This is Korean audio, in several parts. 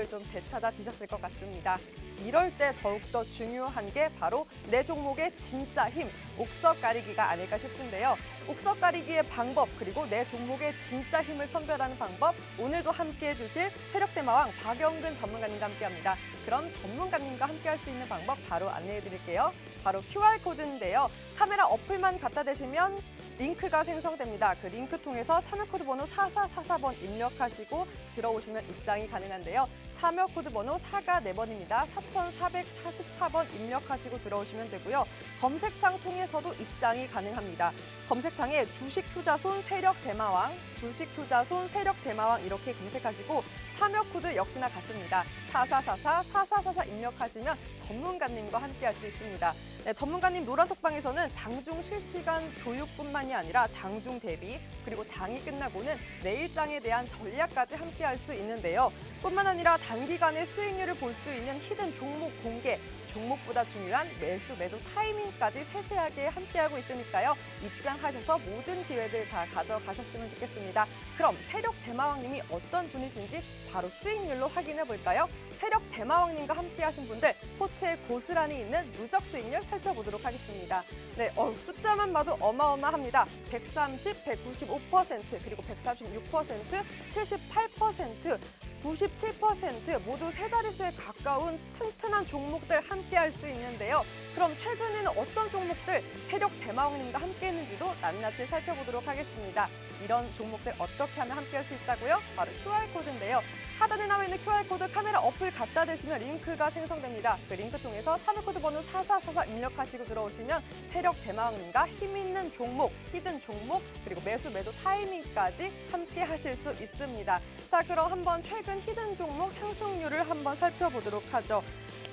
좀 되찾아지셨을 것 같습니다. 이럴 때 더욱더 중요한 게 바로 내 종목의 진짜 힘, 옥석 가리기가 아닐까 싶은데요. 옥석 가리기의 방법 그리고 내 종목의 진짜 힘을 선별하는 방법 오늘도 함께해 주실 세력대마왕 박영근 전문가님과 함께합니다. 그럼 전문가님과 함께할 수 있는 방법 바로 안내해 드릴게요. 바로 QR코드인데요. 카메라 어플만 갖다 대시면 링크가 생성됩니다. 그 링크 통해서 참여 코드 번호 4444번 입력하시고 들어오시면 입장이 가능한데요. 참여 코드 번호 4가 4번입니다. 4444번 입력하시고 들어오시면 되고요. 검색창 통해서도 입장이 가능합니다. 검색창에 주식휴자손 세력대마왕, 주식휴자손 세력대마왕 이렇게 검색하시고 참여 코드 역시나 같습니다. 4444 입력하시면 전문가님과 함께할 수 있습니다. 네, 전문가님 노란톡방에서는 장중 실시간 교육뿐만이 아니라 장중 대비 그리고 장이 끝나고는 내일장에 대한 전략까지 함께할 수 있는데요. 뿐만 아니라 단기간에 수익률을 볼 수 있는 히든 종목 공개, 종목보다 중요한 매수, 매도 타이밍까지 세세하게 함께하고 있으니까요. 입장하셔서 모든 기회들 다 가져가셨으면 좋겠습니다. 그럼 세력대마왕님이 어떤 분이신지 바로 수익률로 확인해 볼까요? 세력대마왕님과 함께하신 분들 포트에 고스란히 있는 누적 수익률 살펴보도록 하겠습니다. 네, 숫자만 봐도 어마어마합니다. 130, 195% 그리고 136%, 78%, 97% 모두 세 자릿수에 가까운 튼튼한 종목들 함께할 수 있는데요. 그럼 최근에는 어떤 종목들 세력대마왕님과 함께했는지도 낱낱이 살펴보도록 하겠습니다. 이런 종목들 어떻게 하면 함께할 수 있다고요? 바로 QR코드인데요. 하단에 나와 있는 QR코드 카메라 어플 갖다 대시면 링크가 생성됩니다. 그 링크 통해서 참여코드 번호 4444 입력하시고 들어오시면 세력대마왕님과 힘있는 종목, 히든 종목, 그리고 매수, 매도 타이밍까지 함께 하실 수 있습니다. 자, 그럼 한번 최근 히든 종목 상승률을 한번 살펴보도록 하죠.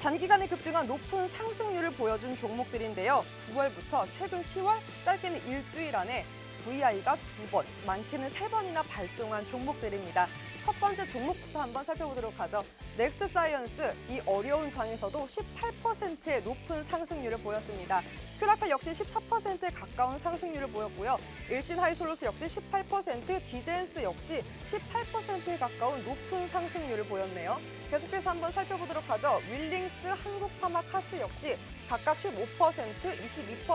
단기간에 급등한 높은 상승률을 보여준 종목들인데요. 9월부터 최근 10월 짧게는 일주일 안에 VI가 2번, 많게는 3번이나 발동한 종목들입니다. 첫 번째 종목부터 한번 살펴보도록 하죠. 넥스트 사이언스, 이 어려운 장에서도 18%의 높은 상승률을 보였습니다. 큐라칼 역시 14%에 가까운 상승률을 보였고요. 일진하이솔루스 역시 18%, 디젠스 역시 18%에 가까운 높은 상승률을 보였네요. 계속해서 한번 살펴보도록 하죠. 윌링스, 한국파마카스 역시 각각 15%, 22%,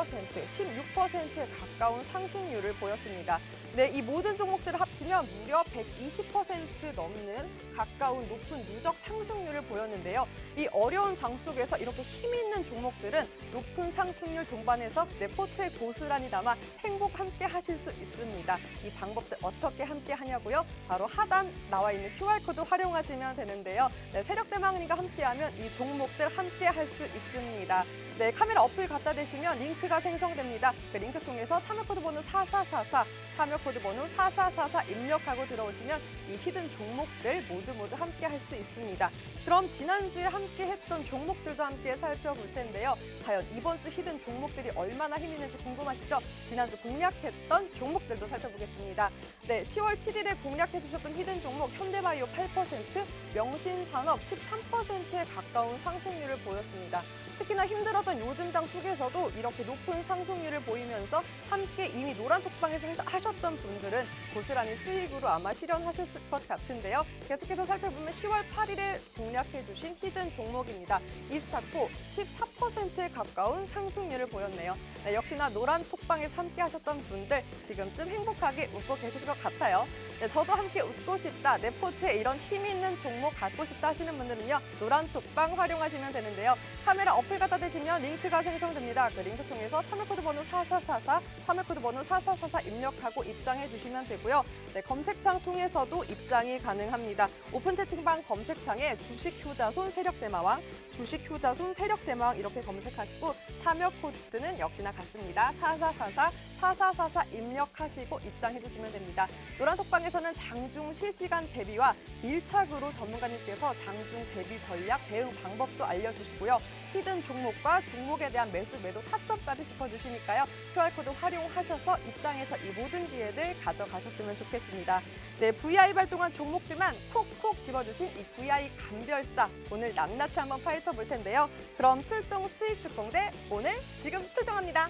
16%에 가까운 상승률을 보였습니다. 네, 이 모든 종목들을 합치면 무려 120% 넘는 가까운 높은 누적 상승률을 보였는데요. 이 어려운 장 속에서 이렇게 힘 있는 종목들은 높은 상승률 동반해서 내 포트에 고스란히 담아 행복 함께 하실 수 있습니다. 이 방법들 어떻게 함께 하냐고요? 바로 하단 나와 있는 QR코드 활용하시면 되는데요. 네, 세력대마왕님과 함께하면 이 종목들 함께 할 수 있습니다. 네, 카메라 어플 갖다 대시면 링크가 생성됩니다. 그 링크 통해서 참여코드 번호 4444, 참여코드 번호 4444 입력하고 들어오시면 이 히든 종목들 모두 함께 할 수 있습니다. 그럼 지난주에 함께 했던 종목들도 함께 살펴볼 텐데요. 과연 이번 주 히든 종목들이 얼마나 힘 있는지 궁금하시죠? 지난주 공략했던 종목들도 살펴보겠습니다. 네, 10월 7일에 공략해 주셨던 히든 종목 현대바이오 8%, 명신산업 13%에 가까운 상승률을 보였습니다. 특히나 힘들었던 요즘 장 속에서도 이렇게 높은 상승률을 보이면서 함께 이미 노란톡방에서 하셨던 분들은 고스란히 수익으로 아마 실현하셨을 것 같은데요. 계속해서 살펴보면 10월 8일에 공략해 주신 히든 종목입니다. 이스타코 14%에 가까운 상승률을 보였네요. 네, 역시나 노란톡방에서 함께 하셨던 분들 지금쯤 행복하게 웃고 계실 것 같아요. 네, 저도 함께 웃고 싶다, 내 포트에 이런 힘 있는 종목 갖고 싶다 하시는 분들은요. 노란톡방 활용하시면 되는데요. 카메라 어플 갖다 대시면 링크가 생성됩니다. 그 링크 통해서 참여코드 번호 4444, 참여코드 번호 4444 입력하고 입장해 주시면 되고요. 네, 검색창 통해서도 입장이 가능합니다. 오픈 채팅방 검색창에 주식휴자손 세력대마왕, 주식휴자손 세력대마왕 이렇게 검색하시고 참여 코드는 역시나 같습니다. 4444 입력하시고 입장해 주시면 됩니다. 노란톡방에서는 장중 실시간 대비와 밀착으로 전문가님께서 장중 대비 전략, 대응 방법도 알려주시고요. 히든 종목과 종목에 대한 매수, 매도 타점까지 짚어주시니까요. QR코드 활용하셔서 입장해서 이 모든 기회들 가져가셨으면 좋겠습니다. 네, VI 발동한 종목들만 콕콕 집어주신 이 VI 감별사 오늘 낱낱이 한번 파헤쳐 볼 텐데요. 그럼 출동 수익 특공대 오늘 지금 출동합니다.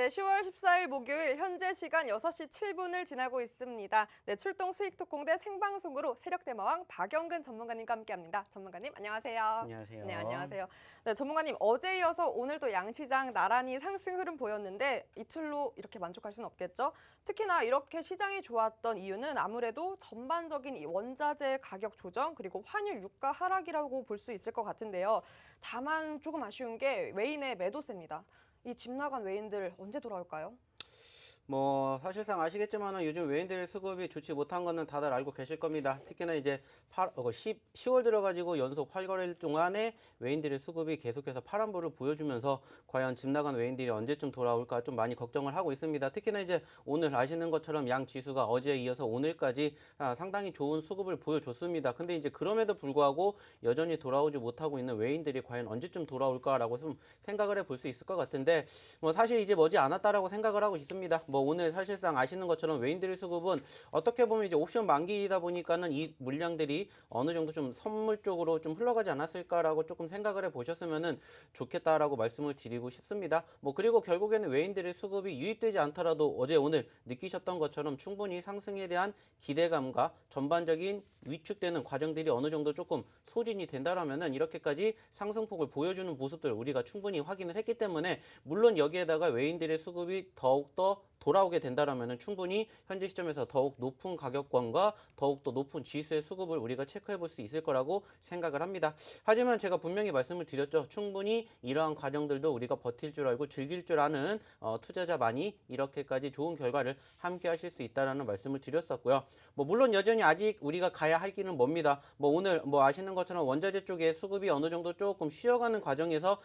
네, 10월 14일 목요일 현재 시간 6시 7분을 지나고 있습니다. 네, 출동 수익특공대 생방송으로 세력대마왕 박영근 전문가님과 함께합니다. 전문가님 안녕하세요. 안녕하세요. 네, 안녕하세요. 네, 전문가님 어제 이어서 오늘도 양시장 나란히 상승 흐름 보였는데 이틀로 이렇게 만족할 수는 없겠죠? 특히나 이렇게 시장이 좋았던 이유는 아무래도 전반적인 이 원자재 가격 조정 그리고 환율 유가 하락이라고 볼 수 있을 것 같은데요. 다만 조금 아쉬운 게 외인의 매도세입니다. 이 집 나간 외인들 언제 돌아올까요? 뭐 사실상 아시겠지만 요즘 외인들의 수급이 좋지 못한 거는 다들 알고 계실 겁니다. 특히나 이제 10월 들어가지고 연속 8거래일 동안에 외인들의 수급이 계속해서 파란불을 보여주면서 과연 집 나간 외인들이 언제쯤 돌아올까 좀 많이 걱정을 하고 있습니다. 특히나 이제 오늘 아시는 것처럼 양 지수가 어제에 이어서 오늘까지 상당히 좋은 수급을 보여줬습니다. 근데 이제 그럼에도 불구하고 여전히 돌아오지 못하고 있는 외인들이 과연 언제쯤 돌아올까라고 좀 생각을 해볼 수 있을 것 같은데 뭐 사실 이제 머지 않았다라고 생각을 하고 있습니다. 뭐 오늘 사실상 아시는 것처럼 외인들의 수급은 어떻게 보면 이제 옵션 만기이다 보니까는 이 물량들이 어느 정도 좀 선물 쪽으로 좀 흘러가지 않았을까라고 조금 생각을 해보셨으면은 좋겠다라고 말씀을 드리고 싶습니다. 뭐 그리고 결국에는 외인들의 수급이 유입되지 않더라도 어제 오늘 느끼셨던 것처럼 충분히 상승에 대한 기대감과 전반적인 위축되는 과정들이 어느 정도 조금 소진이 된다라면은 이렇게까지 상승폭을 보여주는 모습들 우리가 충분히 확인을 했기 때문에 물론 여기에다가 외인들의 수급이 더욱더 돌아오게 된다라면 충분히 현재 시점에서 더욱 높은 가격권과 더욱더 높은 지수의 수급을 우리가 체크해 볼 수 있을 거라고 생각을 합니다. 하지만 제가 분명히 말씀을 드렸죠. 충분히 이러한 과정들도 우리가 버틸 줄 알고 즐길 줄 아는 투자자만이 이렇게까지 좋은 결과를 함께 하실 수 있다라는 말씀을 드렸었고요. 뭐 물론 여전히 아직 우리가 가야 할 길은 멉니다. 뭐 오늘 뭐 아시는 것처럼 원자재 쪽에 수급이 어느 정도 조금 쉬어가는 과정에서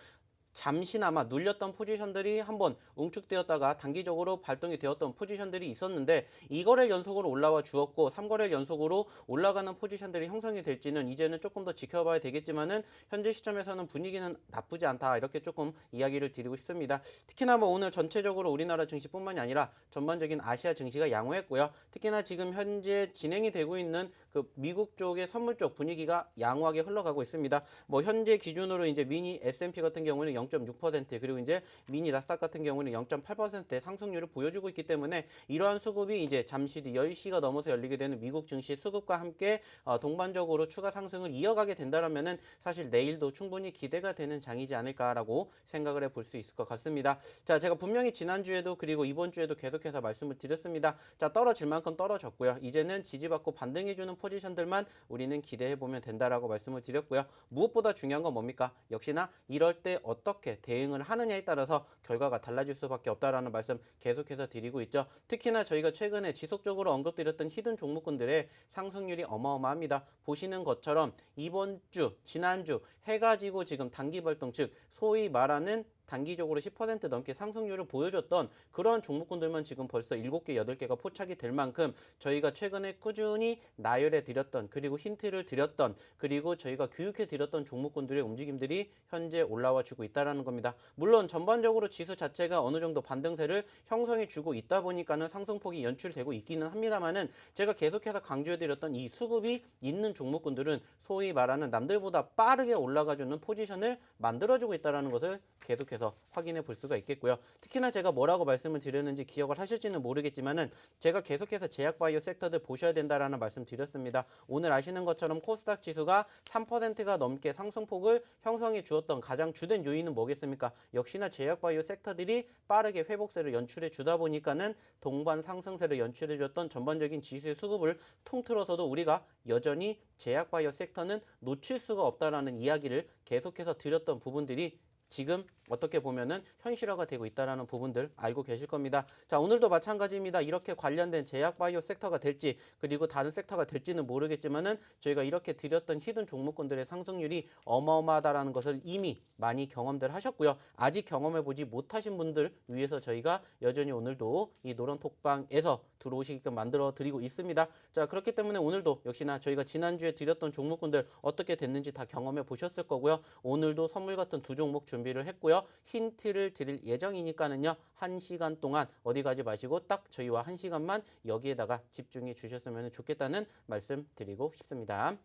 잠시나마 눌렸던 포지션들이 한번 응축되었다가 단기적으로 발동이 되었던 포지션들이 있었는데 2거래일 연속으로 올라와 주었고 3거래일 연속으로 올라가는 포지션들이 형성이 될지는 이제는 조금 더 지켜봐야 되겠지만은 현재 시점에서는 분위기는 나쁘지 않다 이렇게 조금 이야기를 드리고 싶습니다. 특히나 뭐 오늘 전체적으로 우리나라 증시뿐만이 아니라 전반적인 아시아 증시가 양호했고요. 특히나 지금 현재 진행이 되고 있는 그 미국 쪽의 선물 쪽 분위기가 양호하게 흘러가고 있습니다. 뭐 현재 기준으로 이제 미니 S&P 같은 경우는 0.6% 그리고 이제 미니 나스닥 같은 경우는 0.8%의 상승률을 보여주고 있기 때문에 이러한 수급이 이제 잠시 뒤 10시가 넘어서 열리게 되는 미국 증시 수급과 함께 동반적으로 추가 상승을 이어가게 된다면은 사실 내일도 충분히 기대가 되는 장이지 않을까라고 생각을 해볼 수 있을 것 같습니다. 자, 제가 분명히 지난주에도 그리고 이번 주에도 계속해서 말씀을 드렸습니다. 자, 떨어질 만큼 떨어졌고요. 이제는 지지받고 반등해주는 포지션들만 우리는 기대해보면 된다라고 말씀을 드렸고요. 무엇보다 중요한 건 뭡니까? 역시나 이럴 때 어떻게 대응을 하느냐에 따라서 결과가 달라질 수밖에 없다라는 말씀 계속해서 드리고 있죠. 특히나 저희가 최근에 지속적으로 언급드렸던 히든 종목군들의 상승률이 어마어마합니다. 보시는 것처럼 이번 주, 지난주 해가지고 지금 단기 발동 즉 소위 말하는 단기적으로 10% 넘게 상승률을 보여줬던 그런 종목군들만 지금 벌써 7개, 8개가 포착이 될 만큼 저희가 최근에 꾸준히 나열해 드렸던 그리고 힌트를 드렸던 그리고 저희가 교육해 드렸던 종목군들의 움직임들이 현재 올라와 주고 있다는 겁니다. 물론 전반적으로 지수 자체가 어느 정도 반등세를 형성해 주고 있다 보니까는 상승폭이 연출되고 있기는 합니다만은 제가 계속해서 강조해 드렸던 이 수급이 있는 종목군들은 소위 말하는 남들보다 빠르게 올라가주는 포지션을 만들어주고 있다는 것을 계속해서 확인해 볼 수가 있겠고요. 특히나 제가 뭐라고 말씀을 드렸는지 기억을 하실지는 모르겠지만은 제가 계속해서 제약바이오 섹터들 보셔야 된다라는 말씀 드렸습니다. 오늘 아시는 것처럼 코스닥 지수가 3%가 넘게 상승폭을 형성해 주었던 가장 주된 요인은 뭐겠습니까? 역시나 제약바이오 섹터들이 빠르게 회복세를 연출해 주다 보니까는 동반 상승세를 연출해 줬던 전반적인 지수의 수급을 통틀어서도 우리가 여전히 제약바이오 섹터는 놓칠 수가 없다라는 이야기를 계속해서 드렸던 부분들이 지금 어떻게 보면은 현실화가 되고 있다는 부분들 알고 계실 겁니다. 자, 오늘도 마찬가지입니다. 이렇게 관련된 제약 바이오 섹터가 될지 그리고 다른 섹터가 될지는 모르겠지만은 저희가 이렇게 드렸던 히든 종목군들의 상승률이 어마어마하다라는 것을 이미 많이 경험들 하셨고요. 아직 경험해 보지 못하신 분들 위해서 저희가 여전히 오늘도 이 노런톡방에서 들어오시게끔 만들어 드리고 있습니다. 자, 그렇기 때문에 오늘도 역시나 저희가 지난주에 드렸던 종목군들 어떻게 됐는지 다 경험해 보셨을 거고요. 오늘도 선물 같은 두 종목 준비를 했고요. 힌트를 드릴 예정이니까는요. 1시간 동안 어디 가지 마시고 딱 저희와 1시간만 여기에다가 집중해 주셨으면 좋겠다는 말씀 드리고 싶습니다.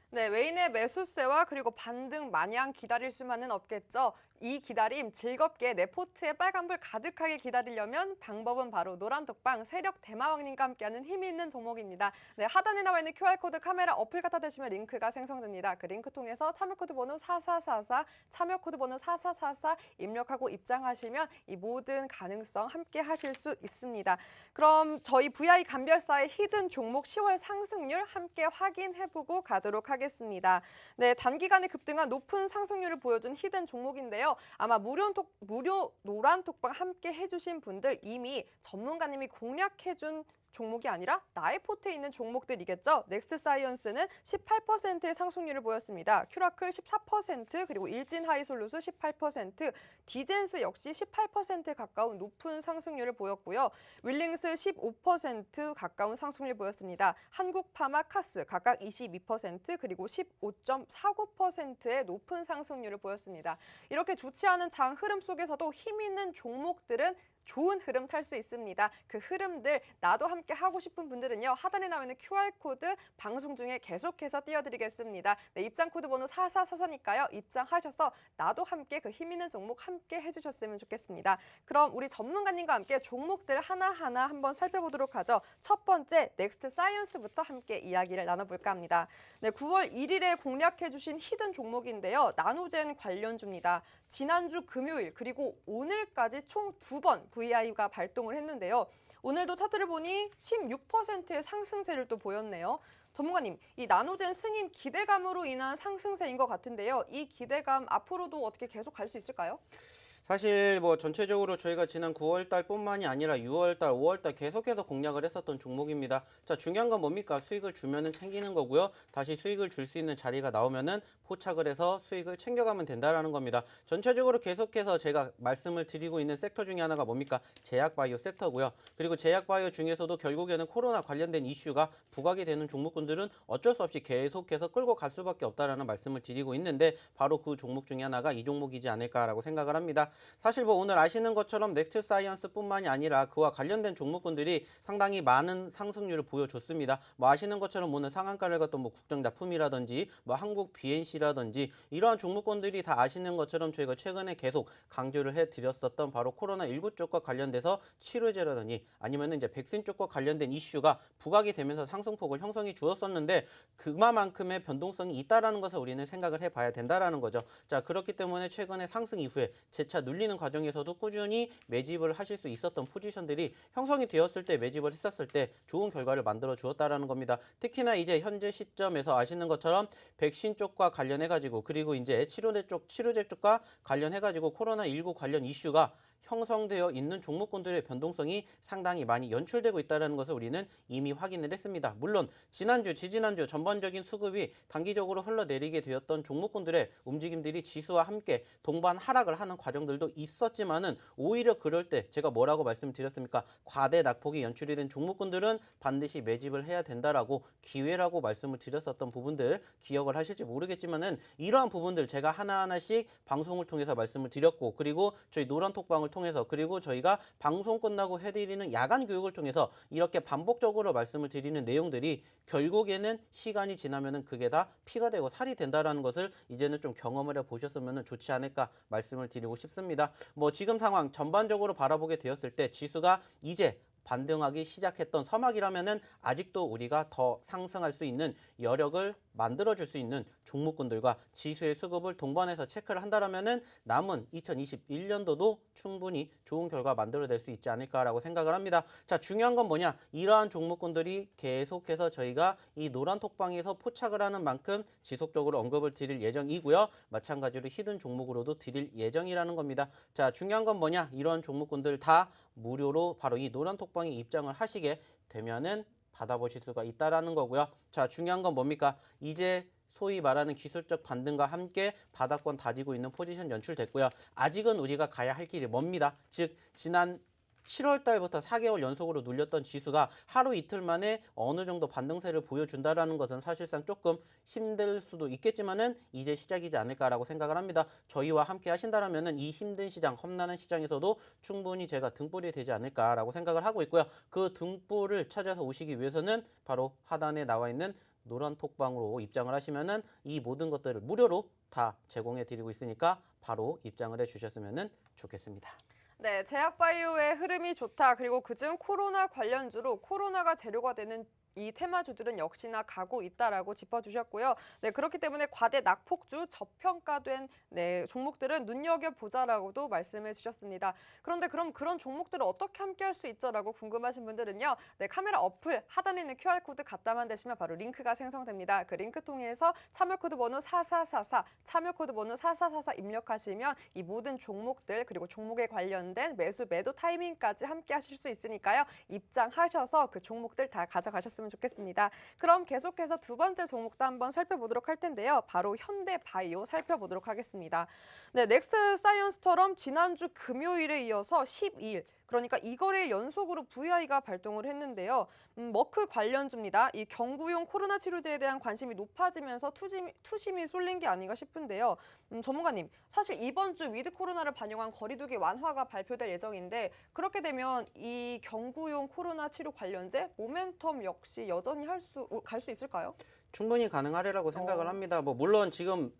네, 외인의 매수세와 그리고 반등 마냥 기다릴 수만은 없겠죠. 이 기다림 즐겁게 내 포트에 빨간불 가득하게 기다리려면 방법은 바로 노란톡방 세력 대마왕님과 함께하는 힘이 있는 종목입니다. 네, 하단에 나와 있는 QR코드 카메라 어플 갖다 대시면 링크가 생성됩니다. 그 링크 통해서 참여코드 번호 4444, 참여코드 번호 4444 입력하고 입장하시면 이 모든 가능성 함께 하실 수 있습니다. 그럼 저희 VI 감별사의 히든 종목 10월 상승률 함께 확인해보고 가도록 하겠습니다. 네, 단기간에 급등한 높은 상승률을 보여준 히든 종목인데요. 아마 무료 노란 톡방 함께 해주신 분들 이미 전문가님이 공략해준 종목이 아니라 나의 포트에 있는 종목들이겠죠. 넥스트사이언스는 18%의 상승률을 보였습니다. 큐라클 14%, 그리고 일진하이솔루스 18%, 디젠스 역시 18%에 가까운 높은 상승률을 보였고요. 윌링스 15% 가까운 상승률을 보였습니다. 한국파마, 카스 각각 22%, 그리고 15.49%의 높은 상승률을 보였습니다. 이렇게 좋지 않은 장 흐름 속에서도 힘 있는 종목들은 좋은 흐름 탈 수 있습니다. 그 흐름들 나도 함께 하고 싶은 분들은요. 하단에 나와 있는 QR코드 방송 중에 계속해서 띄워드리겠습니다. 네, 입장 코드 번호 4444니까요. 입장하셔서 나도 함께 그 힘 있는 종목 함께 해주셨으면 좋겠습니다. 그럼 우리 전문가님과 함께 종목들 하나하나 한번 살펴보도록 하죠. 첫 번째 넥스트 사이언스부터 함께 이야기를 나눠볼까 합니다. 네, 9월 1일에 공략해주신 히든 종목인데요. 나노젠 관련주입니다. 지난주 금요일 그리고 오늘까지 총 2번 VI가 발동을 했는데요. 오늘도 차트를 보니 16%의 상승세를 또 보였네요. 전문가님, 이 나노젠 승인 기대감으로 인한 상승세인 것 같은데요. 이 기대감 앞으로도 어떻게 계속 갈 수 있을까요? 사실 뭐 전체적으로 저희가 지난 9월 달뿐만이 아니라 6월 달, 5월 달 계속해서 공략을 했었던 종목입니다. 자, 중요한 건 뭡니까? 수익을 주면은 챙기는 거고요. 다시 수익을 줄 수 있는 자리가 나오면은 포착을 해서 수익을 챙겨가면 된다라는 겁니다. 전체적으로 계속해서 제가 말씀을 드리고 있는 섹터 중에 하나가 뭡니까? 제약바이오 섹터고요. 그리고 제약바이오 중에서도 결국에는 코로나 관련된 이슈가 부각이 되는 종목군들은 어쩔 수 없이 계속해서 끌고 갈 수밖에 없다라는 말씀을 드리고 있는데 바로 그 종목 중에 하나가 이 종목이지 않을까라고 생각을 합니다. 사실 뭐 오늘 아시는 것처럼 넥스트사이언스뿐만이 아니라 그와 관련된 종목군들이 상당히 많은 상승률을 보여줬습니다. 뭐 아시는 것처럼 오늘 상한가를 갔던 뭐 국정작품이라든지 뭐 한국 BNC라든지 이러한 종목군들이 다 아시는 것처럼 저희가 최근에 계속 강조를 해드렸었던 바로 코로나19 쪽과 관련돼서 치료제라든지 아니면은 이제 백신 쪽과 관련된 이슈가 부각이 되면서 상승폭을 형성해 주었었는데 그만큼의 변동성이 있다라는 것을 우리는 생각을 해봐야 된다라는 거죠. 자, 그렇기 때문에 최근에 상승 이후에 재차 눌리는 과정에서도 꾸준히 매집을 하실 수 있었던 포지션들이 형성이 되었을 때 매집을 했었을 때 좋은 결과를 만들어 주었다라는 겁니다. 특히나 이제 현재 시점에서 아시는 것처럼 백신 쪽과 관련해 가지고 그리고 이제 치료제 쪽과 관련해 가지고 코로나19 관련 이슈가 형성되어 있는 종목군들의 변동성이 상당히 많이 연출되고 있다는 것을 우리는 이미 확인을 했습니다. 물론 지난주, 지지난주 전반적인 수급이 단기적으로 흘러내리게 되었던 종목군들의 움직임들이 지수와 함께 동반 하락을 하는 과정들도 있었지만은 오히려 그럴 때 제가 뭐라고 말씀드렸습니까? 과대 낙폭이 연출이 된 종목군들은 반드시 매집을 해야 된다라고 기회라고 말씀을 드렸었던 부분들 기억을 하실지 모르겠지만은 이러한 부분들 제가 하나하나씩 방송을 통해서 말씀을 드렸고 그리고 저희 노란톡방을 통해서 그리고 저희가 방송 끝나고 해드리는 야간 교육을 통해서 이렇게 반복적으로 말씀을 드리는 내용들이 결국에는 시간이 지나면은 그게 다 피가 되고 살이 된다라는 것을 이제는 좀 경험을 해보셨으면 좋지 않을까 말씀을 드리고 싶습니다. 뭐 지금 상황 전반적으로 바라보게 되었을 때 지수가 이제 반등하기 시작했던 서막이라면은 아직도 우리가 더 상승할 수 있는 여력을 만들어줄 수 있는 종목군들과 지수의 수급을 동반해서 체크를 한다라면은 남은 2021년도도 충분히 좋은 결과 만들어낼 수 있지 않을까라고 생각을 합니다. 자, 중요한 건 뭐냐? 이러한 종목군들이 계속해서 저희가 이 노란톡방에서 포착을 하는 만큼 지속적으로 언급을 드릴 예정이고요. 마찬가지로 히든 종목으로도 드릴 예정이라는 겁니다. 자, 중요한 건 뭐냐? 이런 종목군들 다 무료로 바로 이 노란톡방에 입장을 하시게 되면은 받아보실 수가 있다라는 거고요. 자, 중요한 건 뭡니까? 이제 소위 말하는 기술적 반등과 함께 바닥권 다지고 있는 포지션 연출됐고요. 아직은 우리가 가야 할 길이 멉니다. 즉 지난 7월 달부터 4개월 연속으로 눌렸던 지수가 하루 이틀 만에 어느 정도 반등세를 보여준다라는 것은 사실상 조금 힘들 수도 있겠지만은 이제 시작이지 않을까라고 생각을 합니다. 저희와 함께 하신다라면은 이 힘든 시장, 험난한 시장에서도 충분히 제가 등불이 되지 않을까라고 생각을 하고 있고요. 그 등불을 찾아서 오시기 위해서는 바로 하단에 나와 있는 노란 톡방으로 입장을 하시면은 이 모든 것들을 무료로 다 제공해 드리고 있으니까 바로 입장을 해 주셨으면 좋겠습니다. 네, 제약바이오의 흐름이 좋다. 그리고 그중 코로나 관련주로 코로나가 재료가 되는 이 테마주들은 역시나 가고 있다라고 짚어주셨고요. 네, 그렇기 때문에 과대 낙폭주, 저평가된 종목들은 눈여겨보자라고도 말씀해 주셨습니다. 그런데 그럼 그런 종목들을 어떻게 함께할 수 있죠라고 궁금하신 분들은요. 네, 카메라 어플 하단에 있는 QR코드 갖다만 대시면 바로 링크가 생성됩니다. 그 링크 통해서 참여코드 번호 4444, 참여코드 번호 4444 입력하시면 이 모든 종목들 그리고 종목에 관련된 매수, 매도 타이밍까지 함께 하실 수 있으니까요. 입장하셔서 그 종목들 다 가져가셨으면 좋겠습니다. 그럼 계속해서 두 번째 종목도 한번 살펴보도록 할 텐데요. 바로 현대바이오 살펴보도록 하겠습니다. 네, 넥스트 사이언스처럼 지난주 금요일에 이어서 12일, 그러니까 이거래일 연속으로 VI가 발동을 했는데요. 머크 관련주입니다. 이 경구용 코로나 치료제에 대한 관심이 높아지면서 투심이 쏠린 게 아닌가 싶은데요. 전문가님, 사실 이번 주 위드 코로나를 반영한 거리두기 완화가 발표될 예정인데 그렇게 되면 이 경구용 코로나 치료 관련제 모멘텀 역시 여전히 갈 수 있을까요? 충분히 가능하리라고 생각을 합니다. 뭐 물론 지금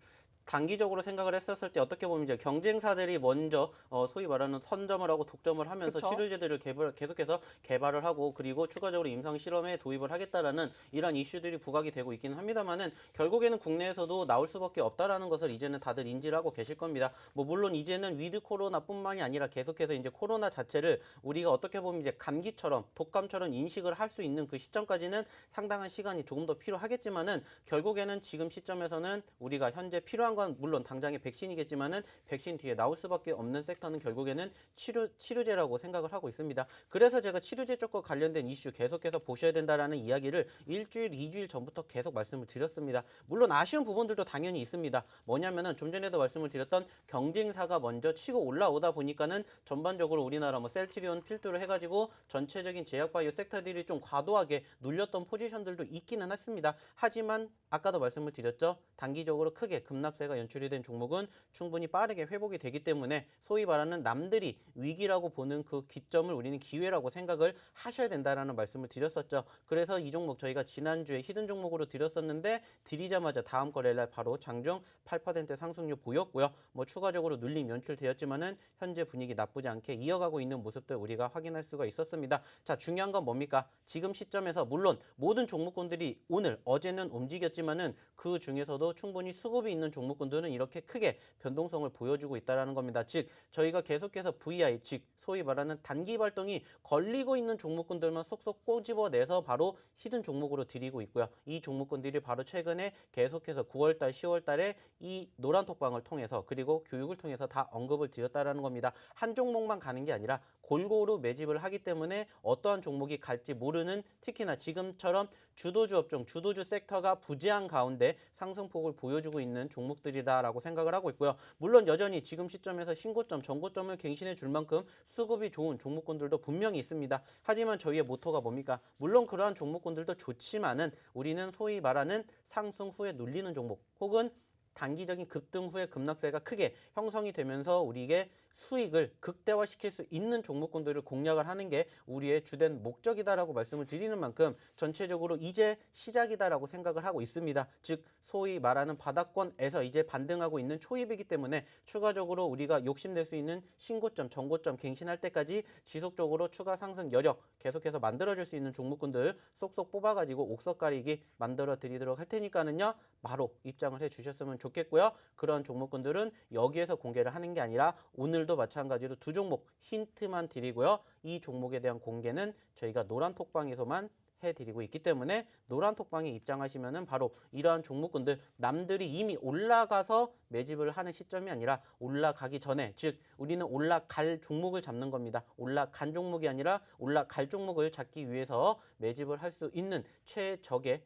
단기적으로 생각을 했었을 때 어떻게 보면 이제 경쟁사들이 먼저 소위 말하는 선점을 하고 독점을 하면서 그쵸? 치료제들을 계속해서 개발을 하고 그리고 추가적으로 임상 실험에 도입을 하겠다라는 이런 이슈들이 부각이 되고 있기는 합니다만은 결국에는 국내에서도 나올 수밖에 없다라는 것을 이제는 다들 인지를 하고 계실 겁니다. 뭐 물론 이제는 위드 코로나뿐만이 아니라 계속해서 이제 코로나 자체를 우리가 어떻게 보면 이제 감기처럼 독감처럼 인식을 할 수 있는 그 시점까지는 상당한 시간이 조금 더 필요하겠지만은 결국에는 지금 시점에서는 우리가 현재 필요한 건 물론 당장의 백신이겠지만은 백신 뒤에 나올 수밖에 없는 섹터는 결국에는 치료제라고 생각을 하고 있습니다. 그래서 제가 치료제 쪽과 관련된 이슈 계속해서 보셔야 된다라는 이야기를 일주일, 2주일 전부터 계속 말씀을 드렸습니다. 물론 아쉬운 부분들도 당연히 있습니다. 뭐냐면은 좀 전에도 말씀을 드렸던 경쟁사가 먼저 치고 올라오다 보니까는 전반적으로 우리나라 뭐 셀트리온 필두를 해가지고 전체적인 제약바이오 섹터들이 좀 과도하게 눌렸던 포지션들도 있기는 했습니다. 하지만 아까도 말씀을 드렸죠. 단기적으로 크게 급락세가 연출이 된 종목은 충분히 빠르게 회복이 되기 때문에 소위 말하는 남들이 위기라고 보는 그 기점을 우리는 기회라고 생각을 하셔야 된다라는 말씀을 드렸었죠. 그래서 이 종목 저희가 지난주에 히든 종목으로 드렸었는데 드리자마자 다음 거래일날 바로 장중 8% 상승률 보였고요. 뭐 추가적으로 눌림 연출되었지만은 현재 분위기 나쁘지 않게 이어가고 있는 모습들 우리가 확인할 수가 있었습니다. 자, 중요한 건 뭡니까? 지금 시점에서 물론 모든 종목군들이 오늘 어제는 움직였지만은 그 중에서도 충분히 수급이 있는 종목군들은 이렇게 크게 변동성을 보여주고 있다는 겁니다. 즉 저희가 계속해서 VI, 즉 소위 말하는 단기 발동이 걸리고 있는 종목군들만 속속 꼬집어내서 바로 히든 종목으로 드리고 있고요. 이 종목군들이 바로 최근에 계속해서 9월달, 10월달에 이 노란 톡방을 통해서 그리고 교육을 통해서 다 언급을 드렸다는 겁니다. 한 종목만 가는 게 아니라 골고루 매집을 하기 때문에 어떠한 종목이 갈지 모르는, 특히나 지금처럼 주도주 업종, 주도주 섹터가 부재한 가운데 상승폭을 보여주고 있는 종목들이다라고 생각을 하고 있고요. 물론 여전히 지금 시점에서 신고점, 전고점을 갱신해 줄 만큼 수급이 좋은 종목군들도 분명히 있습니다. 하지만 저희의 모토가 뭡니까? 물론 그러한 종목군들도 좋지만은 우리는 소위 말하는 상승 후에 눌리는 종목 혹은 단기적인 급등 후에 급락세가 크게 형성이 되면서 우리에게 수익을 극대화시킬 수 있는 종목군들을 공략을 하는 게 우리의 주된 목적이다라고 말씀을 드리는 만큼 전체적으로 이제 시작이다라고 생각을 하고 있습니다. 즉 소위 말하는 바닥권에서 이제 반등하고 있는 초입이기 때문에 추가적으로 우리가 욕심낼 수 있는 신고점, 전고점 갱신할 때까지 지속적으로 추가 상승 여력 계속해서 만들어줄 수 있는 종목군들 쏙쏙 뽑아가지고 옥석 가리기 만들어 드리도록 할 테니까는요. 바로 입장을 해 주셨으면 좋겠고요. 그런 종목군들은 여기에서 공개를 하는 게 아니라 오늘도 마찬가지로 두 종목 힌트만 드리고요. 이 종목에 대한 공개는 저희가 노란 톡방에서만 해드리고 있기 때문에 노란 톡방에 입장하시면은 바로 이러한 종목군들 남들이 이미 올라가서 매집을 하는 시점이 아니라 올라가기 전에, 즉 우리는 올라갈 종목을 잡는 겁니다. 올라간 종목이 아니라 올라갈 종목을 잡기 위해서 매집을 할 수 있는 최적의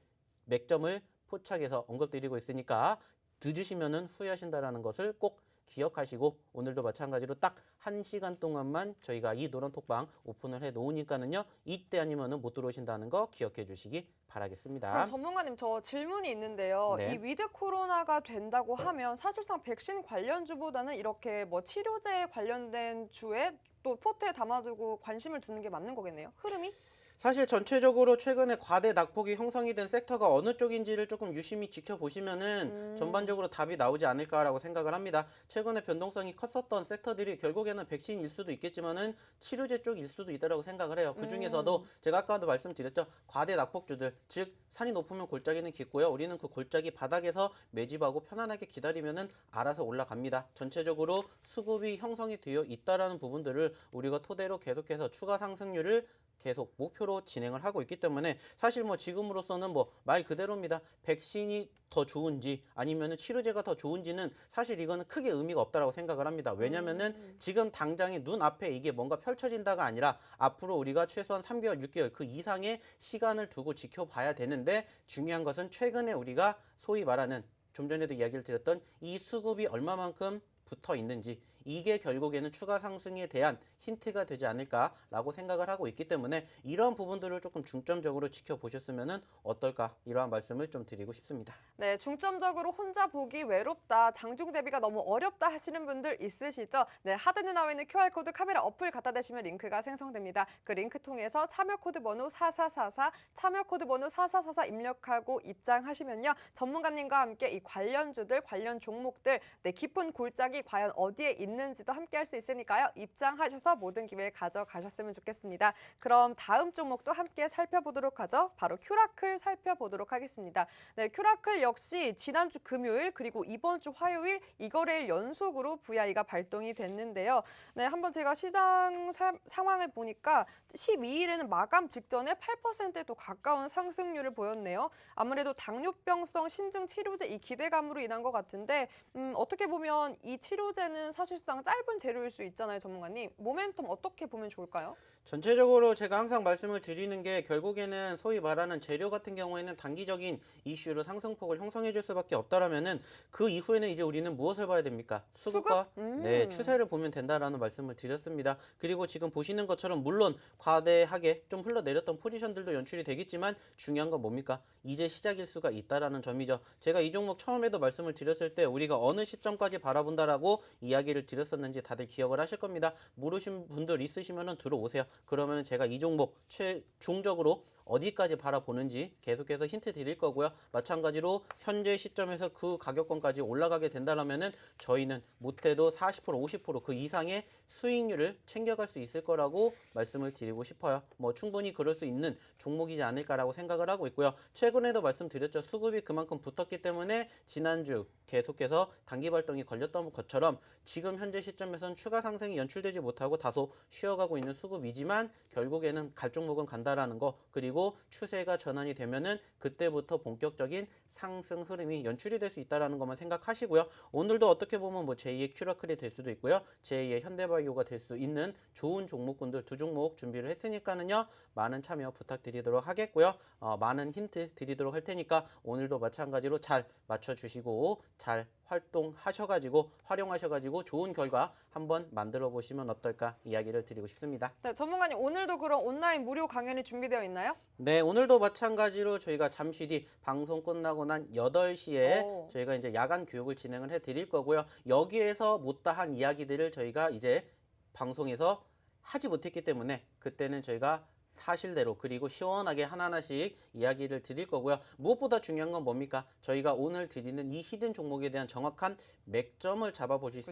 맥점을 포착해서 언급드리고 있으니까 늦으시면은 후회하신다라는 것을 꼭 기억하시고 오늘도 마찬가지로 딱 1시간 동안만 저희가 이 노란 톡방 오픈을 해 놓으니까는요. 이때 아니면은 못 들어오신다는 거 기억해 주시기 바라겠습니다. 그럼 전문가님 저 질문이 있는데요. 네. 이 위드 코로나가 된다고 하면 사실상 백신 관련주보다는 이렇게 뭐 치료제 관련된 주에 또 포트에 담아두고 관심을 두는 게 맞는 거겠네요. 흐름이? 사실 전체적으로 최근에 과대 낙폭이 형성이 된 섹터가 어느 쪽인지를 조금 유심히 지켜보시면은 전반적으로 답이 나오지 않을까라고 생각을 합니다. 최근에 변동성이 컸었던 섹터들이 결국에는 백신일 수도 있겠지만은 치료제 쪽일 수도 있다라고 생각을 해요. 그 중에서도 제가 아까도 말씀드렸죠. 과대 낙폭주들, 즉 산이 높으면 골짜기는 깊고요. 우리는 그 골짜기 바닥에서 매집하고 편안하게 기다리면은 알아서 올라갑니다. 전체적으로 수급이 형성이 되어 있다라는 부분들을 우리가 토대로 계속해서 추가 상승률을 계속 목표로 진행을 하고 있기 때문에 사실 뭐 지금으로서는 뭐 말 그대로입니다. 백신이 더 좋은지 아니면은 치료제가 더 좋은지는 사실 이거는 크게 의미가 없다라고 생각을 합니다. 왜냐면은 지금 당장의 눈앞에 이게 뭔가 펼쳐진다가 아니라 앞으로 우리가 최소한 3개월, 6개월 그 이상의 시간을 두고 지켜봐야 되는데 중요한 것은 최근에 우리가 소위 말하는 좀 전에도 이야기를 드렸던 이 수급이 얼마만큼 붙어 있는지 이게 결국에는 추가 상승에 대한 힌트가 되지 않을까라고 생각을 하고 있기 때문에 이런 부분들을 조금 중점적으로 지켜보셨으면 어떨까 이러한 말씀을 좀 드리고 싶습니다. 네, 중점적으로 혼자 보기 외롭다, 장중 대비가 너무 어렵다 하시는 분들 있으시죠? 네, 하단에 나와 있는 QR코드 카메라 어플 갖다 대시면 링크가 생성됩니다. 그 링크 통해서 참여 코드 번호 4444, 참여 코드 번호 4444 입력하고 입장하시면요. 전문가님과 함께 이 관련주들, 관련 종목들, 네, 깊은 골짜기 과연 어디에 있는지도 함께 할 수 있으니까요. 입장하셔서 모든 기회 가져가셨으면 좋겠습니다. 그럼 다음 종목도 함께 살펴보도록 하죠. 바로 큐라클 살펴보도록 하겠습니다. 네, 큐라클 역시 지난주 금요일 그리고 이번 주 화요일 이거래일 연속으로 VI가 발동이 됐는데요. 네, 한번 제가 시장 상황을 보니까 12일에는 마감 직전에 8%에 도 가까운 상승률을 보였네요. 아무래도 당뇨병성 신증 치료제 이 기대감으로 인한 것 같은데 어떻게 보면 이 치료제는 사실상 짧은 재료일 수 있잖아요, 전문가님. 모멘텀 어떻게 보면 좋을까요? 전체적으로 제가 항상 말씀을 드리는 게 결국에는 소위 말하는 재료 같은 경우에는 단기적인 이슈로 상승폭을 형성해 줄 수밖에 없다라면은 그 이후에는 이제 우리는 무엇을 봐야 됩니까? 수급과 네, 추세를 보면 된다라는 말씀을 드렸습니다. 그리고 지금 보시는 것처럼 물론 과대하게 좀 흘러내렸던 포지션들도 연출이 되겠지만 중요한 건 뭡니까? 이제 시작일 수가 있다라는 점이죠. 제가 이 종목 처음에도 말씀을 드렸을 때 우리가 어느 시점까지 바라본다라고 이야기를 드렸었는지 다들 기억을 하실 겁니다. 모르신 분들 있으시면 들어오세요. 그러면 제가 이 종목 최종적으로 어디까지 바라보는지 계속해서 힌트 드릴 거고요. 마찬가지로 현재 시점에서 그 가격권까지 올라가게 된다면은 저희는 못해도 40% 50%그 이상의 수익률을 챙겨갈 수 있을 거라고 말씀을 드리고 싶어요. 뭐 충분히 그럴 수 있는 종목이지 않을까라고 생각을 하고 있고요. 최근에도 말씀드렸죠. 수급이 그만큼 붙었기 때문에 지난주 계속해서 단기 발동이 걸렸던 것처럼 지금 현재 시점에서는 추가 상승이 연출되지 못하고 다소 쉬어가고 있는 수급이지만 결국에는 갈 종목은 간다라는 거 그리고 추세가 전환이 되면은 그때부터 본격적인 상승 흐름이 연출이 될 수 있다라는 것만 생각하시고요. 오늘도 어떻게 보면 뭐 제2의 큐라클이 될 수도 있고요. 제2의 현대바이오가 될 수 있는 좋은 종목군들 두 종목 준비를 했으니까는요. 많은 참여 부탁드리도록 하겠고요. 많은 힌트 드리도록 할 테니까 오늘도 마찬가지로 잘 맞춰주시고 잘 활용하셔가지고 좋은 결과 한번 만들어 보시면 어떨까 이야기를 드리고 싶습니다. 네, 전문가님 오늘도 그럼 온라인 무료 강연이 준비되어 있나요? 네, 오늘도 마찬가지로 저희가 잠시 뒤 방송 끝나고 난 8시에 저희가 이제 야간 교육을 진행을 해 드릴 거고요. 여기에서 못다한 이야기들을 저희가 이제 방송에서 하지 못했기 때문에 그때는 저희가 사실대로 그리고 시원하게 하나하나씩 이야기를 드릴 거고요. 무엇보다 중요한 건 뭡니까? 저희가 오늘 드리는 이 히든 종목에 대한 정확한 맥점을 잡아보실 수